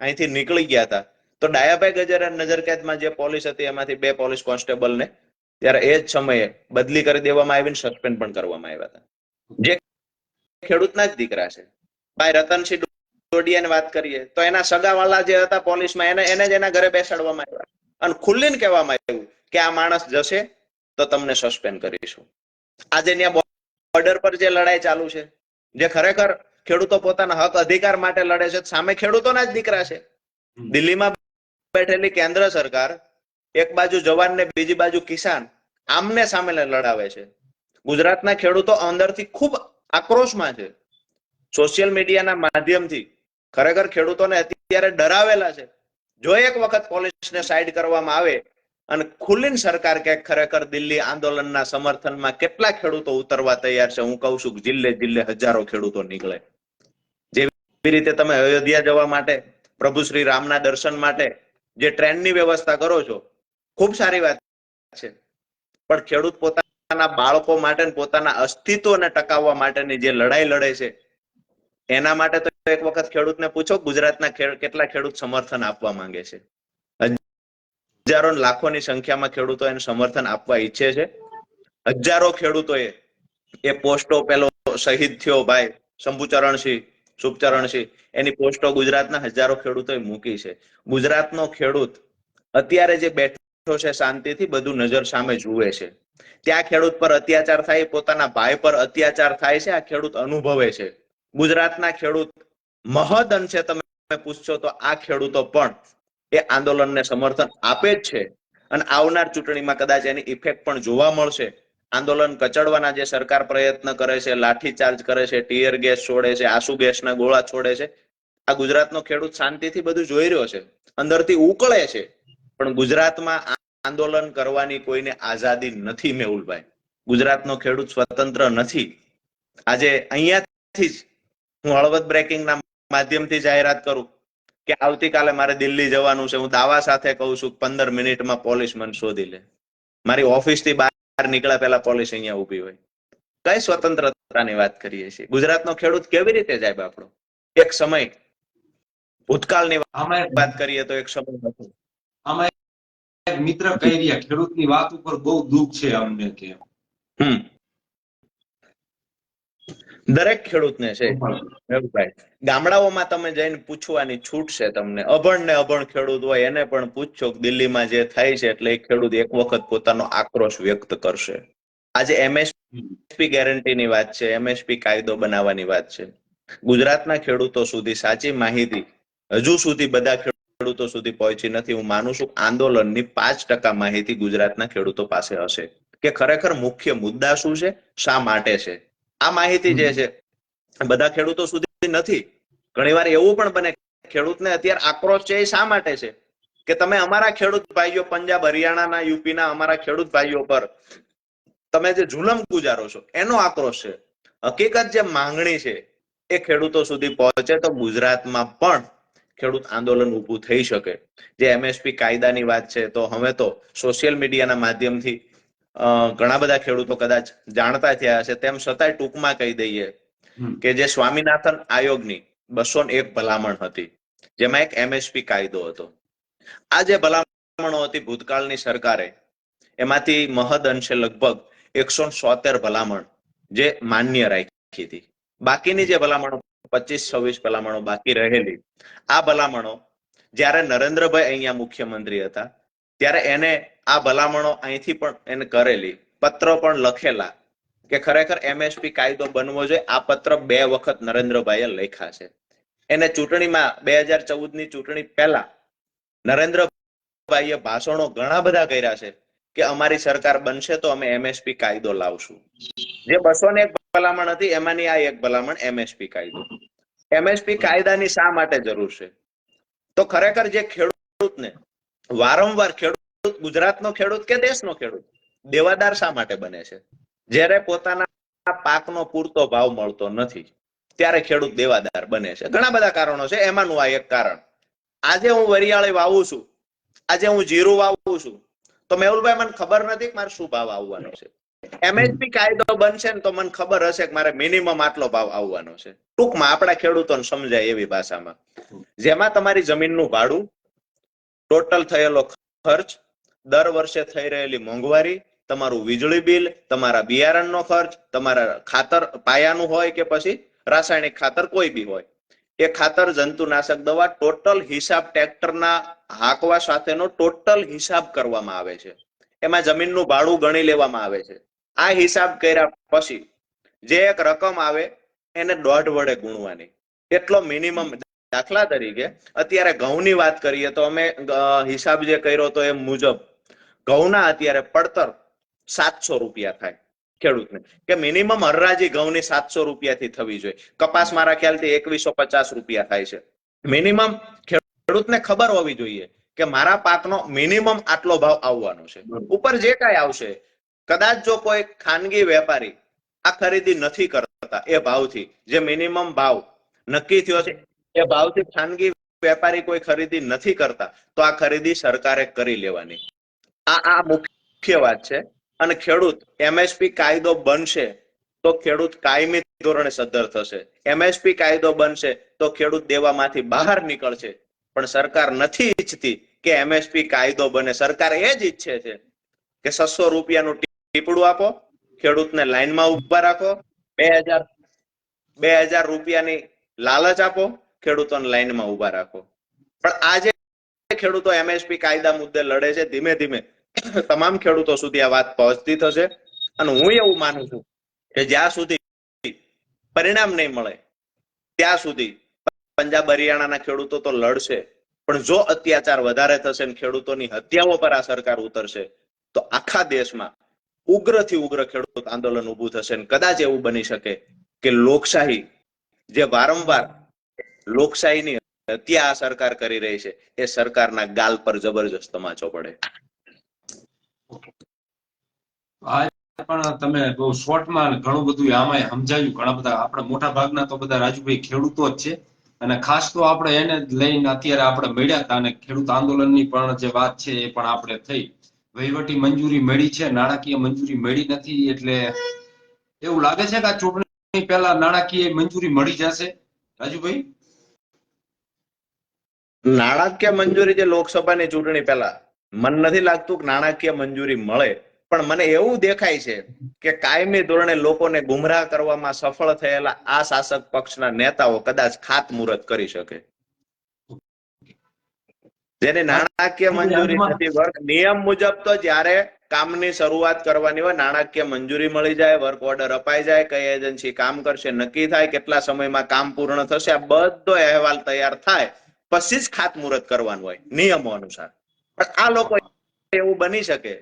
અહીંથી નીકળી ગયા હતા, તો ડાયાભાઈ ગજેરા નજરકેદમાં જે પોલીસ હતી એમાંથી 2 પોલીસ કોન્સ્ટેબલને ત્યારે એ જ સમયે બદલી કરી દેવામાં આવીને સસ્પેન્ડ પણ કરવામાં આવ્યા હતા, જે ખેડૂતના જ દીકરા છે. ભાઈ રતનસિંહ ડોડિયાની વાત કરીએ તો એના સગાવાલા જે હતા પોલીસમાં એને જ એના ઘરે બેસાડવામાં આવ્યા અને ખુલ્લીને કહેવામાં આવ્યું કે આ માણસ જશે તો તમને સસ્પેન્ડ કરીશું. આજે ત્યાં બોર્ડર પર જે લડાઈ ચાલુ છે, જે ખરેખર ખેડૂતો પોતાના હક અધિકાર માટે લડે છે, સામે ખેડૂતોના જ દીકરા છે. દિલ્હીમાં બેઠેલી કેન્દ્ર સરકાર એક બાજુ જવાન ને બીજી બાજુ કિસાન આમને સામે લડાવે છે. ગુજરાતના ખેડૂતો અંદરથી ખૂબ આક્રોશમાં છે. સોશિયલ મીડિયાના માધ્યમથી ખરેખર ખેડૂતોને અત્યારે ડરાવેલા છે. જો એક વખત પોલીસને સાઈડ કરવામાં આવે અને ખુલ્લીને સરકાર કે ખરેખર દિલ્હી આંદોલનના સમર્થનમાં કેટલા ખેડૂતો ઉતરવા તૈયાર છે, હું કહું છું જિલ્લે જિલ્લે હજારો ખેડૂતો નીકળે. જેવી રીતે તમે અયોધ્યા જવા માટે, પ્રભુ શ્રી રામના દર્શન માટે જે ટ્રેનની વ્યવસ્થા કરો છો, ખૂબ સારી વાત છે, પણ ખેડૂત પોતાના બાળકો માટે પોતાના અસ્તિત્વને ટકાવવા માટેની જે લડાઈ લડે છે એના માટે તો એક વખત ખેડૂતને પૂછો ગુજરાતના કેટલા ખેડૂત સમર્થન આપવા માંગે છે. હજારો લાખોની સંખ્યામાં ખેડૂતો એને સમર્થન આપવા ઈચ્છે છે. હજારો ખેડૂતોએ એ પોસ્ટો પેલો શહીદ થયો ભાઈ શંભુચરણસિંહ, શુભચરણસિંહ, એની પોસ્ટો ગુજરાતના હજારો ખેડૂતોએ મૂકી છે. ગુજરાતનો ખેડૂત અત્યારે જે બેઠો છે શાંતિથી બધું નજર સામે જુએ છે. ત્યાં ખેડૂત પર અત્યાચાર થાય, પોતાના ભાઈ પર અત્યાચાર થાય છે, આ ખેડૂત અનુભવે છે. ગુજરાતના ખેડૂત મહદ અંશે તમે પૂછશો તો આ ખેડૂતો પણ એ આંદોલનને સમર્થન આપે જ છે અને આવનાર ચૂંટણીમાં કદાચ એની ઇફેક્ટ પણ જોવા મળશે. આંદોલન કચડવાના જે સરકાર પ્રયત્ન કરે છે, લાઠીચાર્જ કરે છે, ટીયર ગેસ છોડે છે, આંસુ ગેસના ગોળા છોડે છે, આ ગુજરાતનો ખેડૂત શાંતિથી બધું જોઈ રહ્યો છે, અંદરથી ઉકળે છે. પણ ગુજરાતમાં આંદોલન કરવાની કોઈને આઝાદી નથી મેહુલભાઈ. ગુજરાતનો ખેડૂત સ્વતંત્ર નથી. આજે અહીંયાથી જ હું હળવદ બ્રેકિંગના માધ્યમથી જાહેરાત કરું કે આવતીકાલે મારે દિલ્હી જવાનું છે. હું દાવા સાથે કહું છું 15 મિનિટમાં પોલીસ મને શોધી લે. મારી ઓફિસથી બહાર નીકળ્યા પહેલા પોલીસ અહીંયા ઊભી હોય. કઈ સ્વતંત્રતાની વાત કરીએ છીએ? ગુજરાતનો ખેડૂત કેવી રીતે જાય બાપડો? એક સમય ભૂતકાળની વાત કરીએ તો એક સમય હતો.
આમાં એક મિત્ર કહી રહ્યા ખેડૂતની વાત ઉપર બહુ દુઃખ છે અમને કે
દરેક ખેડૂતને છે ગામડાઓમાં તમે જઈને પૂછવાની છૂટ છે તમને. અભણ ને અભણ ખેડૂત હોય એને પણ પૂછજો દિલ્હીમાં જે થાય છે એટલે એ ખેડૂત એક વખત પોતાનો આક્રોશ વ્યક્ત કરશે. આજે એમએસપી ગેરંટીની વાત છે, એમએસપી કાયદો બનાવવાની વાત છે. ગુજરાતના ખેડૂતો સુધી સાચી માહિતી હજુ સુધી બધા ખેડૂતો સુધી પહોંચી નથી. હું માનું છું આંદોલનની 5% માહિતી ગુજરાતના ખેડૂતો પાસે હશે કે ખરેખર મુખ્ય મુદ્દા શું છે, શા માટે છે. આ માહિતી જે છે બધા ખેડૂતો સુધી નથી. ઘણીવાર એવું પણ બને ખેડૂતને અત્યારે આક્રોશ છે એ શા માટે છે કે તમે અમારા ખેડૂત ભાઈઓ પંજાબ, હરિયાણાના, યુપીના અમારા ખેડૂત ભાઈઓ પર તમે જે જુલમ ગુજારો છો એનો આક્રોશ છે. હકીકત જે માંગણી છે એ ખેડૂતો સુધી પહોંચે તો ગુજરાતમાં પણ ખેડૂત આંદોલન ઊભું થઈ શકે. જે એમએસપી કાયદાની વાત છે તો હવે તો સોશિયલ મીડિયાના માધ્યમથી ઘણા બધા ખેડૂતો કદાચ જાણતા થયા હશે. તેમ છતાંય ટૂંકમાં કહી દઈએ કે જે સ્વામિનાથન આયોગની 201 ભલામણ હતી જેમાં એક એમએસપી કાયદો હતો. આ જે ભલામણો હતી ભૂતકાળની સરકારે એમાંથી મહદ અંશે લગભગ 176 ભલામણ જે માન્ય રાખી હતી. બાકીની જે ભલામણો 25-26 ભલામણો બાકી રહેલી, આ ભલામણો જ્યારે નરેન્દ્રભાઈ અહીંયા મુખ્યમંત્રી હતા ત્યારે એને આ ભલામણો અહીંથી પણ એને કરેલી, પત્ર પણ લખેલા કે ખરેખર એમએસપી કાયદો બનવો જોઈએ. આ પત્ર 2 વખત નરેન્દ્રભાઈએ લખ્યા છે. એને ચૂંટણીમાં 2014ની ચૂંટણી પહેલા નરેન્દ્રભાઈએ ભાષણો ઘણા બધા કર્યા છે કે અમારી સરકાર બનશે તો અમે એમએસપી કાયદો લાવશું. જે 201 ભલામણ હતી એમાંની આ એક ભલામણ એમએસપી કાયદો. એમએસપી કાયદાની શા માટે જરૂર છે? તો ખરેખર જે ખેડૂતને વારંવાર ખેડૂત, ગુજરાતનો ખેડૂત કે દેશનો ખેડૂત દેવાદાર શા માટે બને છે? જ્યારે પોતાના પાકનો પૂરતો ભાવ મળતો નથી ત્યારે ખેડૂત દેવાદાર બને છે. ઘણા બધા કારણો છે, એમાંનું આ એક કારણ. આજે હું વરિયાળી વાવું છું, આજે હું જીરું વાવું છું તો મેહુલભાઈ મને ખબર નથી કે મારે શું ભાવ આવવાનો છે. એમએસપી કાયદો બનશે ને તો મને ખબર હશે કે મારે મિનિમમ આટલો ભાવ આવવાનો છે. ટૂંકમાં આપણા ખેડૂતોને સમજાય એવી ભાષામાં, જેમાં તમારી જમીનનું ભાડું, ટોટલ થયેલો ખર્ચ, દર વર્ષે થઈ રહેલી મોંઘવારી, તમારું વીજળી બિલ, તમારા બિયારણનો ખર્ચ, તમારા ખાતર પાયાનું હોય કે પછી રાસાયણિક ખાતર કોઈ બી હોય, એ ખાતર, જંતુનાશક દવા, ટોટલ હિસાબ ટ્રેક્ટરના હાંકવા સાથેનો ટોટલ હિસાબ કરવામાં આવે છે. એમાં જમીનનું ભાડું ગણી લેવામાં આવે છે. આ હિસાબ કર્યા પછી જે એક રકમ આવે એને 1.5 વડે ગુણવાની, એટલો મિનિમમ. દાખલા તરીકે અત્યારે ઘઉંની વાત કરીએ તો અમે હિસાબ જે કર્યો તો એ મુજબ ઘઉંના અત્યારે પડતર 700 રૂપિયા થાય ખેડૂતને, કે મિનિમમ હરરાજી ઘઉંની 700 રૂપિયાથી થવી જોઈએ. કપાસ મારા ખ્યાલથી 2150 રૂપિયા થાય છે. મિનિમમ ખેડૂતને ખબર હોવી જોઈએ કે મારા પાકનો મિનિમમ આટલો ભાવ આવવાનો છે. ઉપર જે કાંઈ આવશે, કદાચ જો કોઈ ખાનગી વેપારી આ ખરીદી નથી કરતા એ ભાવથી, જે મિનિમમ ભાવ નક્કી થયો છે એ ભાવથી ખાનગી વેપારી કોઈ ખરીદી નથી કરતા, તો આ ખરીદી સરકારે કરી લેવાની. આ મુખ્ય વાત છે. અને ખેડૂત, એમએસપી કાયદો બનશે તો ખેડૂત કાયમી ધોરણે સદ્ધર થશે. એમએસપી કાયદો બનશે તો ખેડૂત દેવામાંથી બહાર નીકળશે. પણ સરકાર નથી ઈચ્છતી કે એમએસપી કાયદો બને. સરકાર એ જ ઈચ્છે છે કે 600 રૂપિયાનું ટીપડું આપો, ખેડૂતને લાઈનમાં ઉભા રાખો, 2000 રૂપિયાની લાલચ આપો, ખેડૂતોને લાઈનમાં ઉભા રાખો. પણ આજે ખેડૂતો એમએસપી કાયદા મુદ્દે લડે છે. ધીમે ધીમે તમામ ખેડૂતો સુધી આ વાત પહોંચતી થશે. અને હું એવું માનું છું કે જ્યાં સુધી પરિણામ નહીં મળે ત્યાં સુધી પંજાબ હરિયાણાના ખેડૂતો તો લડશે, પણ જો અત્યાચાર વધારે થશે ને ખેડૂતોની હત્યાઓ પર આ સરકાર ઉતરશે તો આખા દેશમાં ઉગ્રથી ઉગ્ર ખેડૂત આંદોલન ઊભું થશે. અને કદાચ એવું બની શકે કે લોકશાહી, જે વારંવાર લોકશાહીની હત્યા આ સરકાર કરી રહી છે, એ સરકારના ગાલ પર જબરજસ્ત તમાચો પડે.
આ પણ તમે બહુ શોર્ટમાં ઘણું બધું આમાં સમજાવ્યું. ઘણા બધા આપણા મોટા ભાગના તો બધા રાજુભાઈ ખેડૂતો જ છે, અને ખાસ તો આપણે એને જ લઈને અત્યારે આપણે મળ્યા હતા. અને ખેડૂત આંદોલનની પણ જે વાત છે એ પણ આપણે થઈ. વહીવટી મંજૂરી મળી છે, નાણાકીય મંજૂરી મળી નથી. એટલે એવું લાગે છે કે આ ચૂંટણી પહેલા નાણાકીય મંજૂરી મળી જશે રાજુભાઈ?
નાણાકીય મંજૂરી જે લોકસભાની ચૂંટણી પહેલા, મને નથી લાગતું કે નાણાકીય મંજૂરી મળે. પણ મને એવું દેખાય છે કે કાયમી ધોરણે લોકોને ગુમરાહ કરવામાં સફળ થયેલા આ શાસક પક્ષના નેતાઓ કદાચ ખાતમુહૂર્ત કરી શકે. જેની નાણાકીય મંજૂરી નથી. વર્ક નિયમ મુજબ તો જ્યારે કામની શરૂઆત કરવાની હોય, નાણાકીય મંજૂરી મળી જાય, વર્ક ઓર્ડર અપાઈ જાય, કઈ એજન્સી કામ કરશે નક્કી થાય, કેટલા સમયમાં કામ પૂર્ણ થશે, આ બધો અહેવાલ તૈયાર થાય પછી જ ખાતમુહૂર્ત કરવાનું હોય નિયમો અનુસાર. પણ આ લોકો એવું બની શકે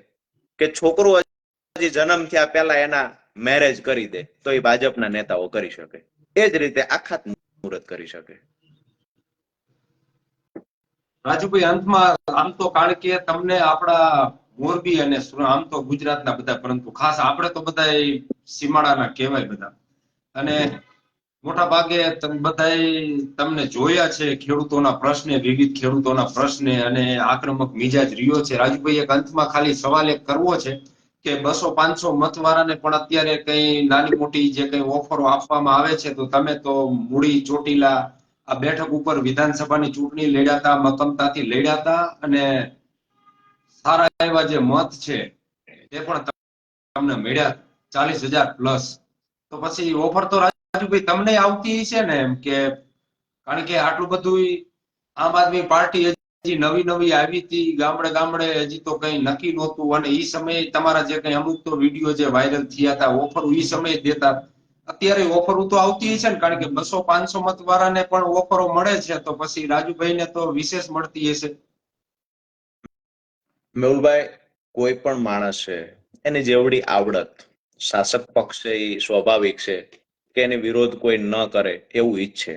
કે છોકરું હજી જન્મ થયા પહેલા એના મેરેજ કરી દે તો એ ભાજપના નેતાઓ કરી શકે. એ જ રીતે આ ખાતમુહૂર્ત કરી શકે.
રાજુભાઈ, અંતમાં આમ તો કારણ કે તમને આપણા મોરબી અને આમ તો ગુજરાતના બધા, પરંતુ ખાસ આપણે તો બધા સીમાડાના કહેવાય બધા, અને મોટા ભાગે બધા તમને જોયા છે ખેડૂતોના પ્રશ્ને, વિવિધ ખેડૂતોના પ્રશ્ને, અને આક્રમક મિજાજ રહ્યો છે. રાજુભાઈ, એક અંતમાં ખાલી સવાલ એક કરવો છે કે 200-500 મતવાળાને પણ અત્યારે કઈ નાની મોટી જે કઈ ઓફરો આપવામાં આવે છે, તો તમે તો મૂડી ચોટીલા આ બેઠક ઉપર વિધાનસભાની ચૂંટણી લડ્યા હતા, મક્કમતાથી લડ્યા હતા, અને સારા એવા જે મત છે તે પણ તમને મળ્યા 40,000 પ્લસ. તો પછી ઓફર તો રાજુભાઈ તમને આવતી છે ને? એમ કે કારણ કે આટલું બધું આમ આદમી પાર્ટી હજી નવી નવી આવી હતી, ગામડે ગામડે હજી તો કઈ નક્કી નહોતું, અને એ સમયે તમારા જે કઈ અમુક તો વિડીયો જે વાયરલ થયા હતા, ઓફર એ સમયે દેતા. અત્યારે ઓફરો તો આવતી છે ને? કારણ કે 200-500 મત વાળાને પણ ઓફરો મળે છે, તો પછી રાજુભાઈ ને તો વિશેષ મળતી હશે.
મેહુલભાઈ, કોઈ પણ માણસ છે એની જેવડી આવડત શાસક પક્ષ છે એ સ્વાભાવિક છે કે એની વિરોધ કોઈ ન કરે એવું ઈચ્છે,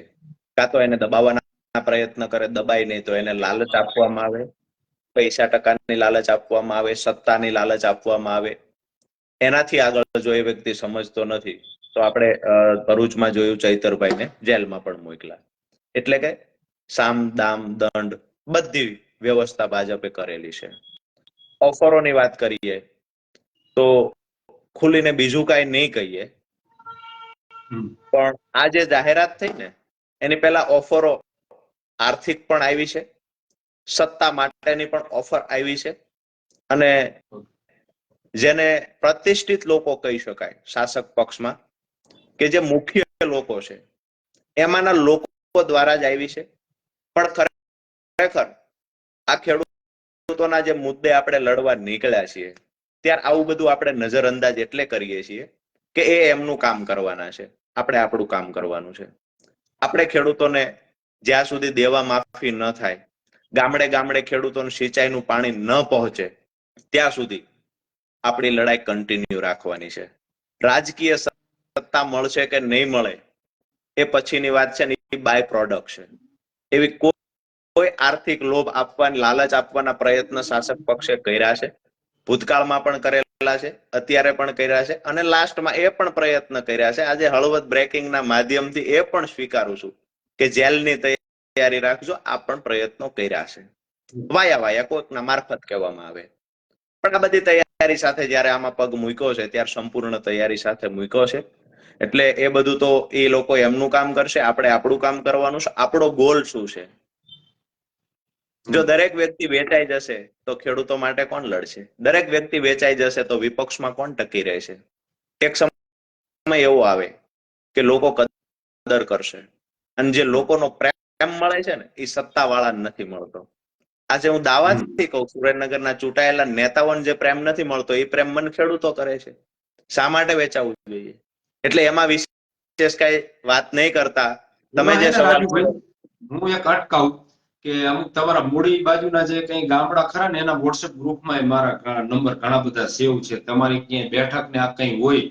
કાં તો એને દબાવવાના પ્રયત્ન કરે, દબાય નહીં તો એને લાલચ આપવામાં આવે, પૈસા ટકાની લાલચ આપવામાં આવે, સત્તાની લાલચ આપવામાં આવે. એનાથી આગળ જો એ વ્યક્તિ સમજતો નથી તો આપણે ભરૂચમાં જોયું, ચૈતરભાઈને જેલમાં પણ મોકલા. એટલે કે સામ દામ દંડ બધી વ્યવસ્થા ભાજપે કરેલી છે. ઓફરોની વાત કરીએ તો ખુલીને બીજું કાંઈ નહીં કહીએ,
હમ.
પણ આ જે જાહેરાત થઈ ને એની પહેલા ઓફરો આર્થિક પણ આવી છે, સત્તા માટેની પણ ઓફર આવી છે, અને જેને પ્રતિષ્ઠિત લોકો કહી શકાય શાસક પક્ષમાં, કે જે મુખ્ય લોકો છે એમાંના લોકો દ્વારા જ આવી છે. પણ ખરેખર આ ખેડૂતોના જે મુદ્દે આપણે લડવા નીકળ્યા છીએ ત્યારે આવું બધું આપણે નજરઅંદાજ એટલે કરીએ છીએ કે એ એમનું કામ કરવાના છે, આપણે આપણું કામ કરવાનું છે. આપણે ખેડૂતોને જ્યાં સુધી દેવા માફી ન થાય, ગામડે ગામડે ખેડૂતોને સિંચાઈનું પાણી ન પહોંચે ત્યાં સુધી આપણી લડાઈ કન્ટિન્યુ રાખવાની છે. રાજકીય સત્તા મળશે કે નહીં મળે એ પછીની વાત છે ને, એ બાય પ્રોડક્ટ છે. એવી કોઈ આર્થિક લોભ આપવાની, લાલચ આપવાના પ્રયત્ન શાસક પક્ષે કર્યા છે, ભૂતકાળમાં પણ કરેલા છે, અત્યારે પણ કર્યા છે, અને લાસ્ટમાં એ પણ પ્રયત્ન કર્યા છે. આજે હળવદ બ્રેકિંગના માધ્યમથી એ પણ સ્વીકારું છું કે જેલની તૈયારી રાખજો, આ પણ પ્રયત્નો કર્યા છે, વાયા કોઈકના મારફત કહેવામાં આવે. પણ આ બધી તૈયારી સાથે જયારે આમાં પગ મૂક્યો છે ત્યારે સંપૂર્ણ તૈયારી સાથે મૂક્યો છે. એટલે એ બધું તો એ લોકો એમનું કામ કરશે, આપણે આપણું કામ કરવાનું છે. આપણો ગોલ શું છે? જો દરેક વ્યક્તિ વેચાઈ જશે તો ખેડૂતો માટે કોણ લડશે? દરેક વ્યક્તિ વેચાઈ જશે તો વિપક્ષમાં કોણ ટકી રહેશે? એક સમય એવો આવે કે લોકો કદર કરશે, અને જે લોકોનો પ્રેમ મળે છે ને એ સત્તા વાળા નથી મળતો. આજે હું દાવાથી કહું, સુરેન્દ્રનગરના ચૂંટાયેલા નેતાઓને જે પ્રેમ નથી મળતો એ પ્રેમ મને ખેડૂતો કરે છે. શા માટે વેચાવું જોઈએ? એટલે એમાં વિશેષ કઈ વાત નહીં કરતા. તમે જે સવાલ,
હું એક અટકાવું કે અમુક તમારા મૂડી બાજુના જે કઈ ગામડા ખરા ને એના વોટ્સએપ ગ્રુપમાં મારા નંબર ઘણા બધા સેવ છે. તમારી ક્યાંય બેઠક ને આ કઈ હોય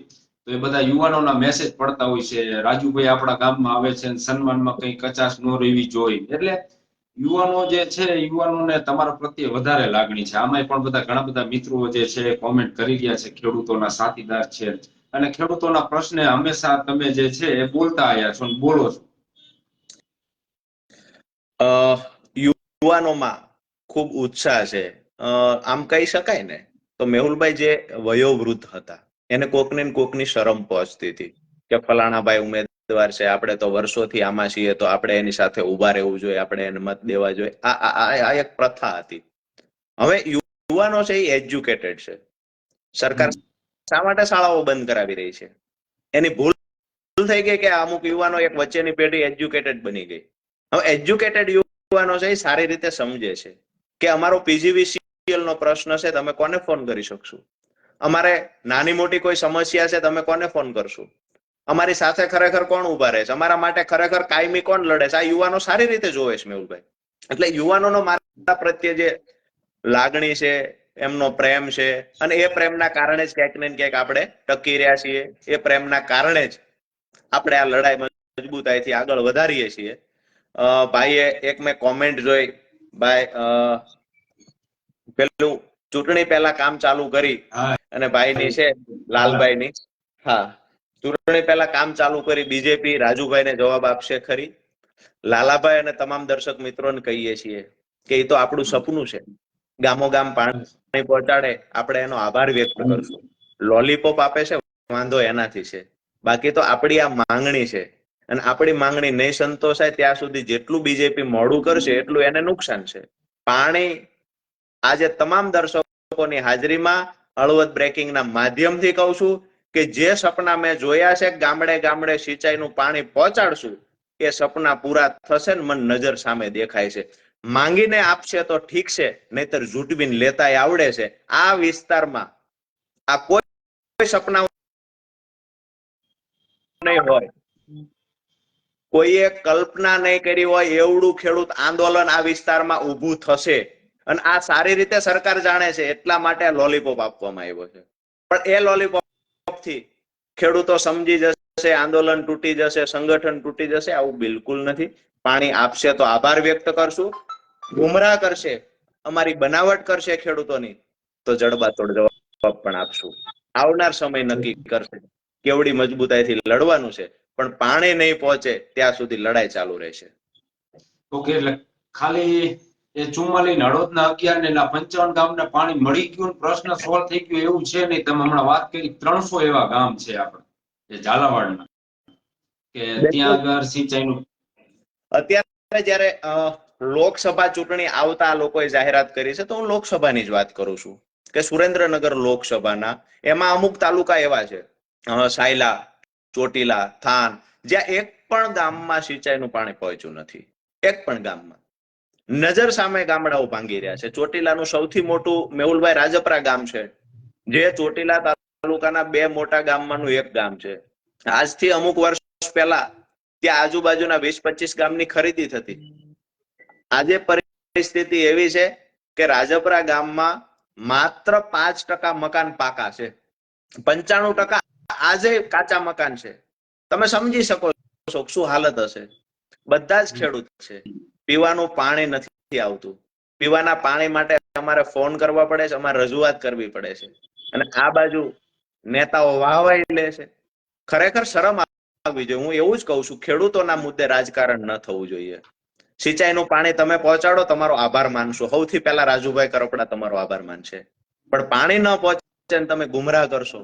તો એ બધા યુવાનોના મેસેજ પડતા હોય છે, રાજુભાઈ આપણા ગામમાં આવે છે, સન્માનમાં કઈ કચાશ ન રહેવી જોઈએ. એટલે યુવાનો જે છે, યુવાનોને તમારા પ્રત્યે વધારે લાગણી છે. આમાંય પણ બધા ઘણા બધા મિત્રો જે છે કોમેન્ટ કરી રહ્યા છે, ખેડૂતોના સાથીદાર છે, અને ખેડૂતોના પ્રશ્ને હંમેશા તમે જે છે એ બોલતા આવ્યા છો, બોલો છો.
યુવાનોમાં ખૂબ ઉત્સાહ છે. આમ કહી શકાય ને તો મેહુલભાઈ જે વયોવૃદ્ધ હતા એને કોકની ને કોકની શરમ પહોંચતી હતી કે ફલાણાભાઈ ઉમેદવાર છે, આપણે તો વર્ષોથી આમાં છીએ, તો આપણે એની સાથે ઉભા રહેવું જોઈએ, આપણે એને મત દેવા જોઈએ. આ એક પ્રથા હતી. હવે યુવાનો છે એ એજ્યુકેટેડ છે. સરકાર શા માટે શાળાઓ બંધ કરાવી રહી છે? એની ભૂલ થઈ ગઈ કે અમુક યુવાનો એક વચ્ચેની પેઢી એજ્યુકેટેડ બની ગઈ. હવે એજ્યુકેટેડ યુવાનો છે એ સારી રીતે સમજે છે કે અમારો પીજીવીસીએલ નો પ્રશ્ન છે, તમે કોને ફોન કરી શકશો? અમારે નાની મોટી કોઈ સમસ્યા છે, તમે કોને ફોન કરશો? અમારી સાથે ખરેખર કોણ ઉભા રહે છે? અમારા માટે ખરેખર કાયમી કોણ લડે છે? આ યુવાનો સારી રીતે જોવે છે મેહુલભાઈ. એટલે યુવાનોનો મારા પ્રત્યે જે લાગણી છે, એમનો પ્રેમ છે, અને એ પ્રેમના કારણે જ ક્યાંક ને ક્યાંક આપણે ટકી રહ્યા છીએ. એ પ્રેમના કારણે જ આપણે આ લડાઈ મજબૂતાઈથી આગળ વધારીએ છીએ. ભાઈએ એક મેં કોમેન્ટ જોઈ, ભાઈ પેલું ચૂંટણી પહેલા કામ ચાલુ કરી, અને ભાઈની છે લાલભાઈની, હા, ચૂંટણી પહેલા કામ ચાલુ કરી, બીજેપી રાજુભાઈને જવાબ આપશે ખરી? લાલાભાઈ અને તમામ દર્શક મિત્રોને કહીએ છીએ કે એ તો આપણું સપનું છે, ગામો ગામ પાણી પહોંચાડે, આપણે એનો આભાર વ્યક્ત કરશું. લોલીપોપ આપે છે વાંધો એનાથી છે, બાકી તો આપણી આ માંગણી છે, અને આપણી માંગણી નહીં સંતોષાય ત્યાં સુધી જેટલું બીજેપી મોડું કરશે એટલું એને નુકસાન છે. પાણી આજે તમામ દર્શકોની હાજરીમાં હળવદ બ્રેકિંગના માધ્યમથી કહું છું કે જે સપના મેં જોયા છે ગામડે ગામડે સિંચાઈનું પાણી પહોંચાડશું, એ સપના પૂરા થશે ને મને નજર સામે દેખાય છે. માંગીને આપશે તો ઠીક છે, નહીતર ઝૂંટવીને લેતાય આવડે છે. આ વિસ્તારમાં આ કોઈ સપના નહીં હોય, કોઈએ કલ્પના નહીં કરી હોય એવડું ખેડૂત આંદોલન આ વિસ્તારમાં ઊભું થશે. અને આ સારી રીતે સરકાર જાણે છે, એટલા માટે લોલીપોપ આપવામાં આવ્યો છે. પણ એ લોલીપોપ થી ખેડૂતો સમજી જશે, આંદોલન તૂટી જશે, સંગઠન તૂટી જશે, આવું બિલકુલ નથી. પાણી આપશે તો આભાર વ્યક્ત કરશું, ગુમરાહ કરશે, અમારી બનાવટ કરશે ખેડૂતોની, તો જડબાતોડ જવાબ પણ આપશું. આવનાર સમય નક્કી કરશે કેવડી મજબૂતાઈથી લડવાનું છે, પણ પાણી નહીં પહોંચે ત્યાં સુધી લડાઈ ચાલુ રહેશે.
ઓકે, એટલે ખાલી એ 44 ને હળવદ ના 11 ને એના 55 ગામને પાણી મળી ગયું ને પ્રશ્ન સોલ્વ થઈ ગયો એવું છે નહીં. તમે હમણાં વાત કરી 300 એવા ગામ છે આપણે જે ઝાલાવાડના કે ત્યાં આગળ સિંચાઈનું.
અત્યારે જયારે લોકસભા ચૂંટણી આવતા આ લોકોએ જાહેરાત કરી છે, તો હું લોકસભાની જ વાત કરું છું કે સુરેન્દ્રનગર લોકસભાના એમાં અમુક તાલુકા એવા છે, સાયલા, ચોટીલા, થાન, જ્યાં એક પણ ગામમાં સિંચાઈનું પાણી પહોંચ્યું નથી. એક પણ ગામમાં. નજર સામે ગામડાઓ ભાંગી રહ્યા છે. ચોટીલાનું સૌથી મોટું મેહુલભાઈ રાજપરા ગામ છે, જે ચોટીલા તાલુકાના બે મોટા ગામમાંનું એક ગામ છે. આજથી અમુક વર્ષ પહેલા ત્યાં આજુબાજુના 20-25 ગામની ખરીદી થતી. આજે પરિસ્થિતિ એવી છે કે રાજપરા ગામમાં માત્ર 5% મકાન પાકા છે, 95% આજે કાચા મકાન છે. તમે સમજી શકો છો શું હાલત હશે. બધા જ ખેડૂત છે, પીવાનું પાણી નથી આવતું. પીવાના પાણી માટે અમારે ફોન કરવા પડે છે, અમારે રજૂઆત કરવી પડે છે, અને આ બાજુ નેતાઓ વાહવાઈ લે છે. ખરેખર શરમ આવવી જોઈએ. હું એવું જ કહું છું, ખેડૂતોના મુદ્દે રાજકારણ ન થવું જોઈએ. સિંચાઈનું પાણી તમે પહોંચાડો, તમારો આભાર માનશો. સૌથી પહેલા રાજુભાઈ કરપડા તમારો આભાર માનશે. પણ પાણી ન પહોંચે ને તમે ગુમરાહ કરશો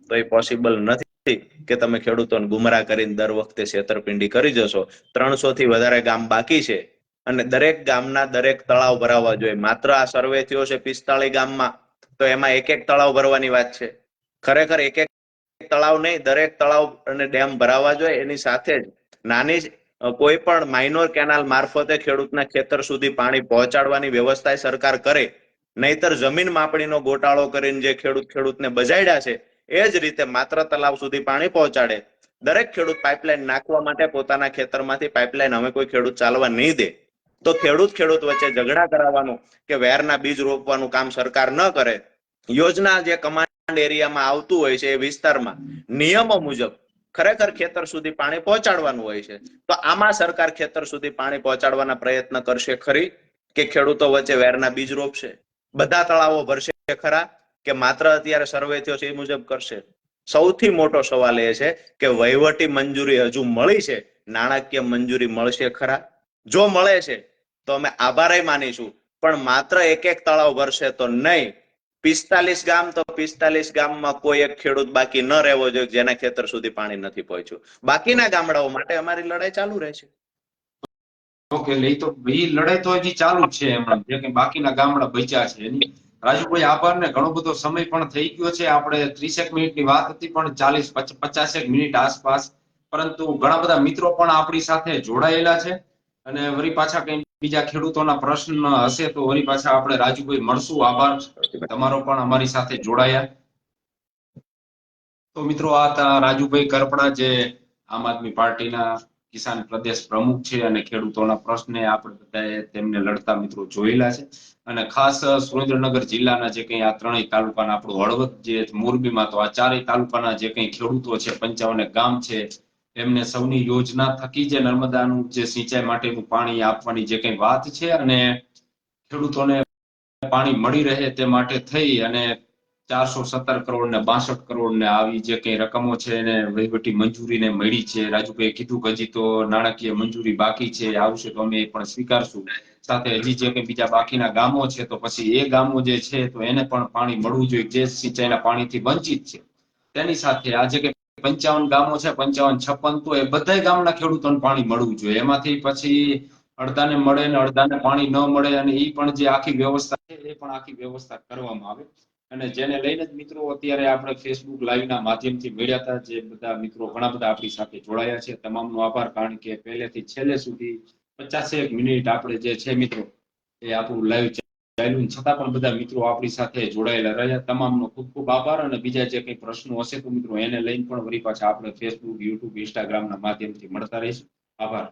તો એ પોસિબલ નથી કે તમે ખેડૂતોને ગુમરાહ કરીને દર વખતે છેતરપિંડી કરી જશો. 300 થી વધારે ગામ બાકી છે અને દરેક ગામના દરેક તળાવ ભરાવા જોઈએ. માત્ર આ સર્વે થયો છે 45 ગામમાં, તો એમાં એક એક તળાવ ભરવાની વાત છે. ખરેખર એક એક તળાવ નહીં, દરેક તળાવ અને ડેમ ભરાવા જોઈએ. એની સાથે જ નાની કોઈ પણ માઇનોર કેનાલ મારફતે ખેડૂતના ખેતર સુધી પાણી પહોંચાડવાની વ્યવસ્થા સરકાર કરે. નહીતર જમીન માપણીનો ગોટાળો કરીને જે ખેડૂતને બજાડ્યા છે એ જ રીતે માત્ર તલાવ સુધી પાણી પહોંચાડે. દરેક ખેડૂત પાઇપલાઇન નાખવા માટે પોતાના ખેતરમાંથી પાઇપલાઇન અમે કોઈ ખેડૂત ચાલવા નહીં દે. તો ખેડૂત વચ્ચે ઝઘડા કરાવવાનું કે વેરના બીજ રોપવાનું કામ સરકાર ન કરે. યોજના જે કમાન્ડ એરિયામાં આવતું હોય છે એ વિસ્તારમાં નિયમો મુજબ ખરેખર ખેતર સુધી પાણી પહોંચાડવાનું હોય છે. તો આમાં સરકાર ખેતર સુધી પાણી પહોંચાડવાના પ્રયત્ન કરશે ખરી કે ખેડૂતો વચ્ચે વેરના બીજ રોપશે? બધા તળાવો ભરશે ખરા કે માત્ર અત્યારે સર્વે થયો છે એ મુજબ કરશે? સૌથી મોટો સવાલ એ છે કે વહીવટી મંજૂરી હજુ મળી છે, નાણાકીય મંજૂરી મળશે ખરા? જો મળે છે તો અમે આભાર માનીશું, પણ માત્ર એક એક તળાવ ભરશે તો નહીં. 45 ગામ, તો 45 ગામમાં કોઈ એક ખેડૂત બાકી ન રહેવો જોઈએ જેના ખેતર સુધી પાણી નથી પહોંચ્યું. બાકીના ગામડાઓ માટે અમારી લડાઈ ચાલુ રહેશે.
ઓકે, તો એ લડાઈ તો હજી ચાલુ જ છે. એમણે જે કે બાકીના ગામડા બચ્યા છે એની. રાજુભાઈ આભાર ને. ઘણો બધો સમય પણ થઈ ગયો છે. આપણે 30 મિનિટની વાત હતી, પણ 40-50 મિનિટ આસપાસ. પરંતુ ઘણા બધા મિત્રો પણ આપણી સાથે જોડાયેલા છે, અને વળી પાછા કઈ બીજા ખેડૂતોના પ્રશ્ન હશે તો વળી પાછા આપણે રાજુભાઈ મળશું. આભાર તમારો પણ અમારી સાથે જોડાયા. તો મિત્રો, આ હતા રાજુભાઈ કરપડા, જે આમ આદમી પાર્ટીના કિસાન પ્રદેશ પ્રમુખ છે, અને ખેડૂતોના પ્રશ્ને આપણે બધાએ તેમને લડતા મિત્રો જોયેલા છે. અને ખાસ સુરેન્દ્રનગર જિલ્લાના જે કંઈ આ ત્રણેય તાલુકાના, આપણું હળવદ જે મોરબીમાં, તો આ ચારેય તાલુકાના જે કંઈ ખેડૂતો છે, 55 ગામ છે, એમને સૌની યોજના થકી જે નર્મદાનું જે સિંચાઈ માટેનું પાણી આપવાની જે કંઈ વાત છે, અને ખેડૂતોને પાણી મળી રહે તે માટે થઈ અને 417 કરોડ ને 62 કરોડ ને આવી જે કઈ રકમો છે એને વહીવટી મંજૂરીને મળી છે. રાજુભાઈએ કીધું કે હજી તો નાણાકીય મંજૂરી બાકી છે, આવશે તો અમે એ પણ સ્વીકારશું. સાથે હજી જે કઈ બીજા બાકીના ગામો છે, તો પછી એ ગામો જે છે તો એને પણ પાણી મળવું જોઈએ, જે સિંચાઈના પાણીથી વંચિત છે. તેની સાથે આ જે 55 ગામો છે, 55-56, તો એ બધા ગામના ખેડૂતોને પાણી મળવું જોઈએ. એમાંથી પછી અડધાને મળે ને અડધાને પાણી ન મળે, અને એ પણ જે આખી વ્યવસ્થા છે એ પણ આખી વ્યવસ્થા કરવામાં આવે. અને જેને લઈને જ મિત્રો અત્યારે આપણે ફેસબુક લાઈવના માધ્યમથી મળ્યા હતા, જે બધા મિત્રો ઘણા બધા આપણી સાથે જોડાયા છે, તમામનો આભાર. કારણ કે પહેલેથી છેલ્લે સુધી 50 મિનિટ આપણે જે છે મિત્રો એ આપણું લાઈવ ચાલ્યું, છતાં પણ બધા મિત્રો આપણી સાથે જોડાયેલા રહ્યા. તમામનો ખૂબ ખૂબ આભાર. અને બીજા જે કંઈ પ્રશ્નો હશે તો મિત્રો એને લઈને પણ વળી પાછા આપણે ફેસબુક, યુટ્યુબ, ઇન્સ્ટાગ્રામના માધ્યમથી મળતા રહીશું. આભાર.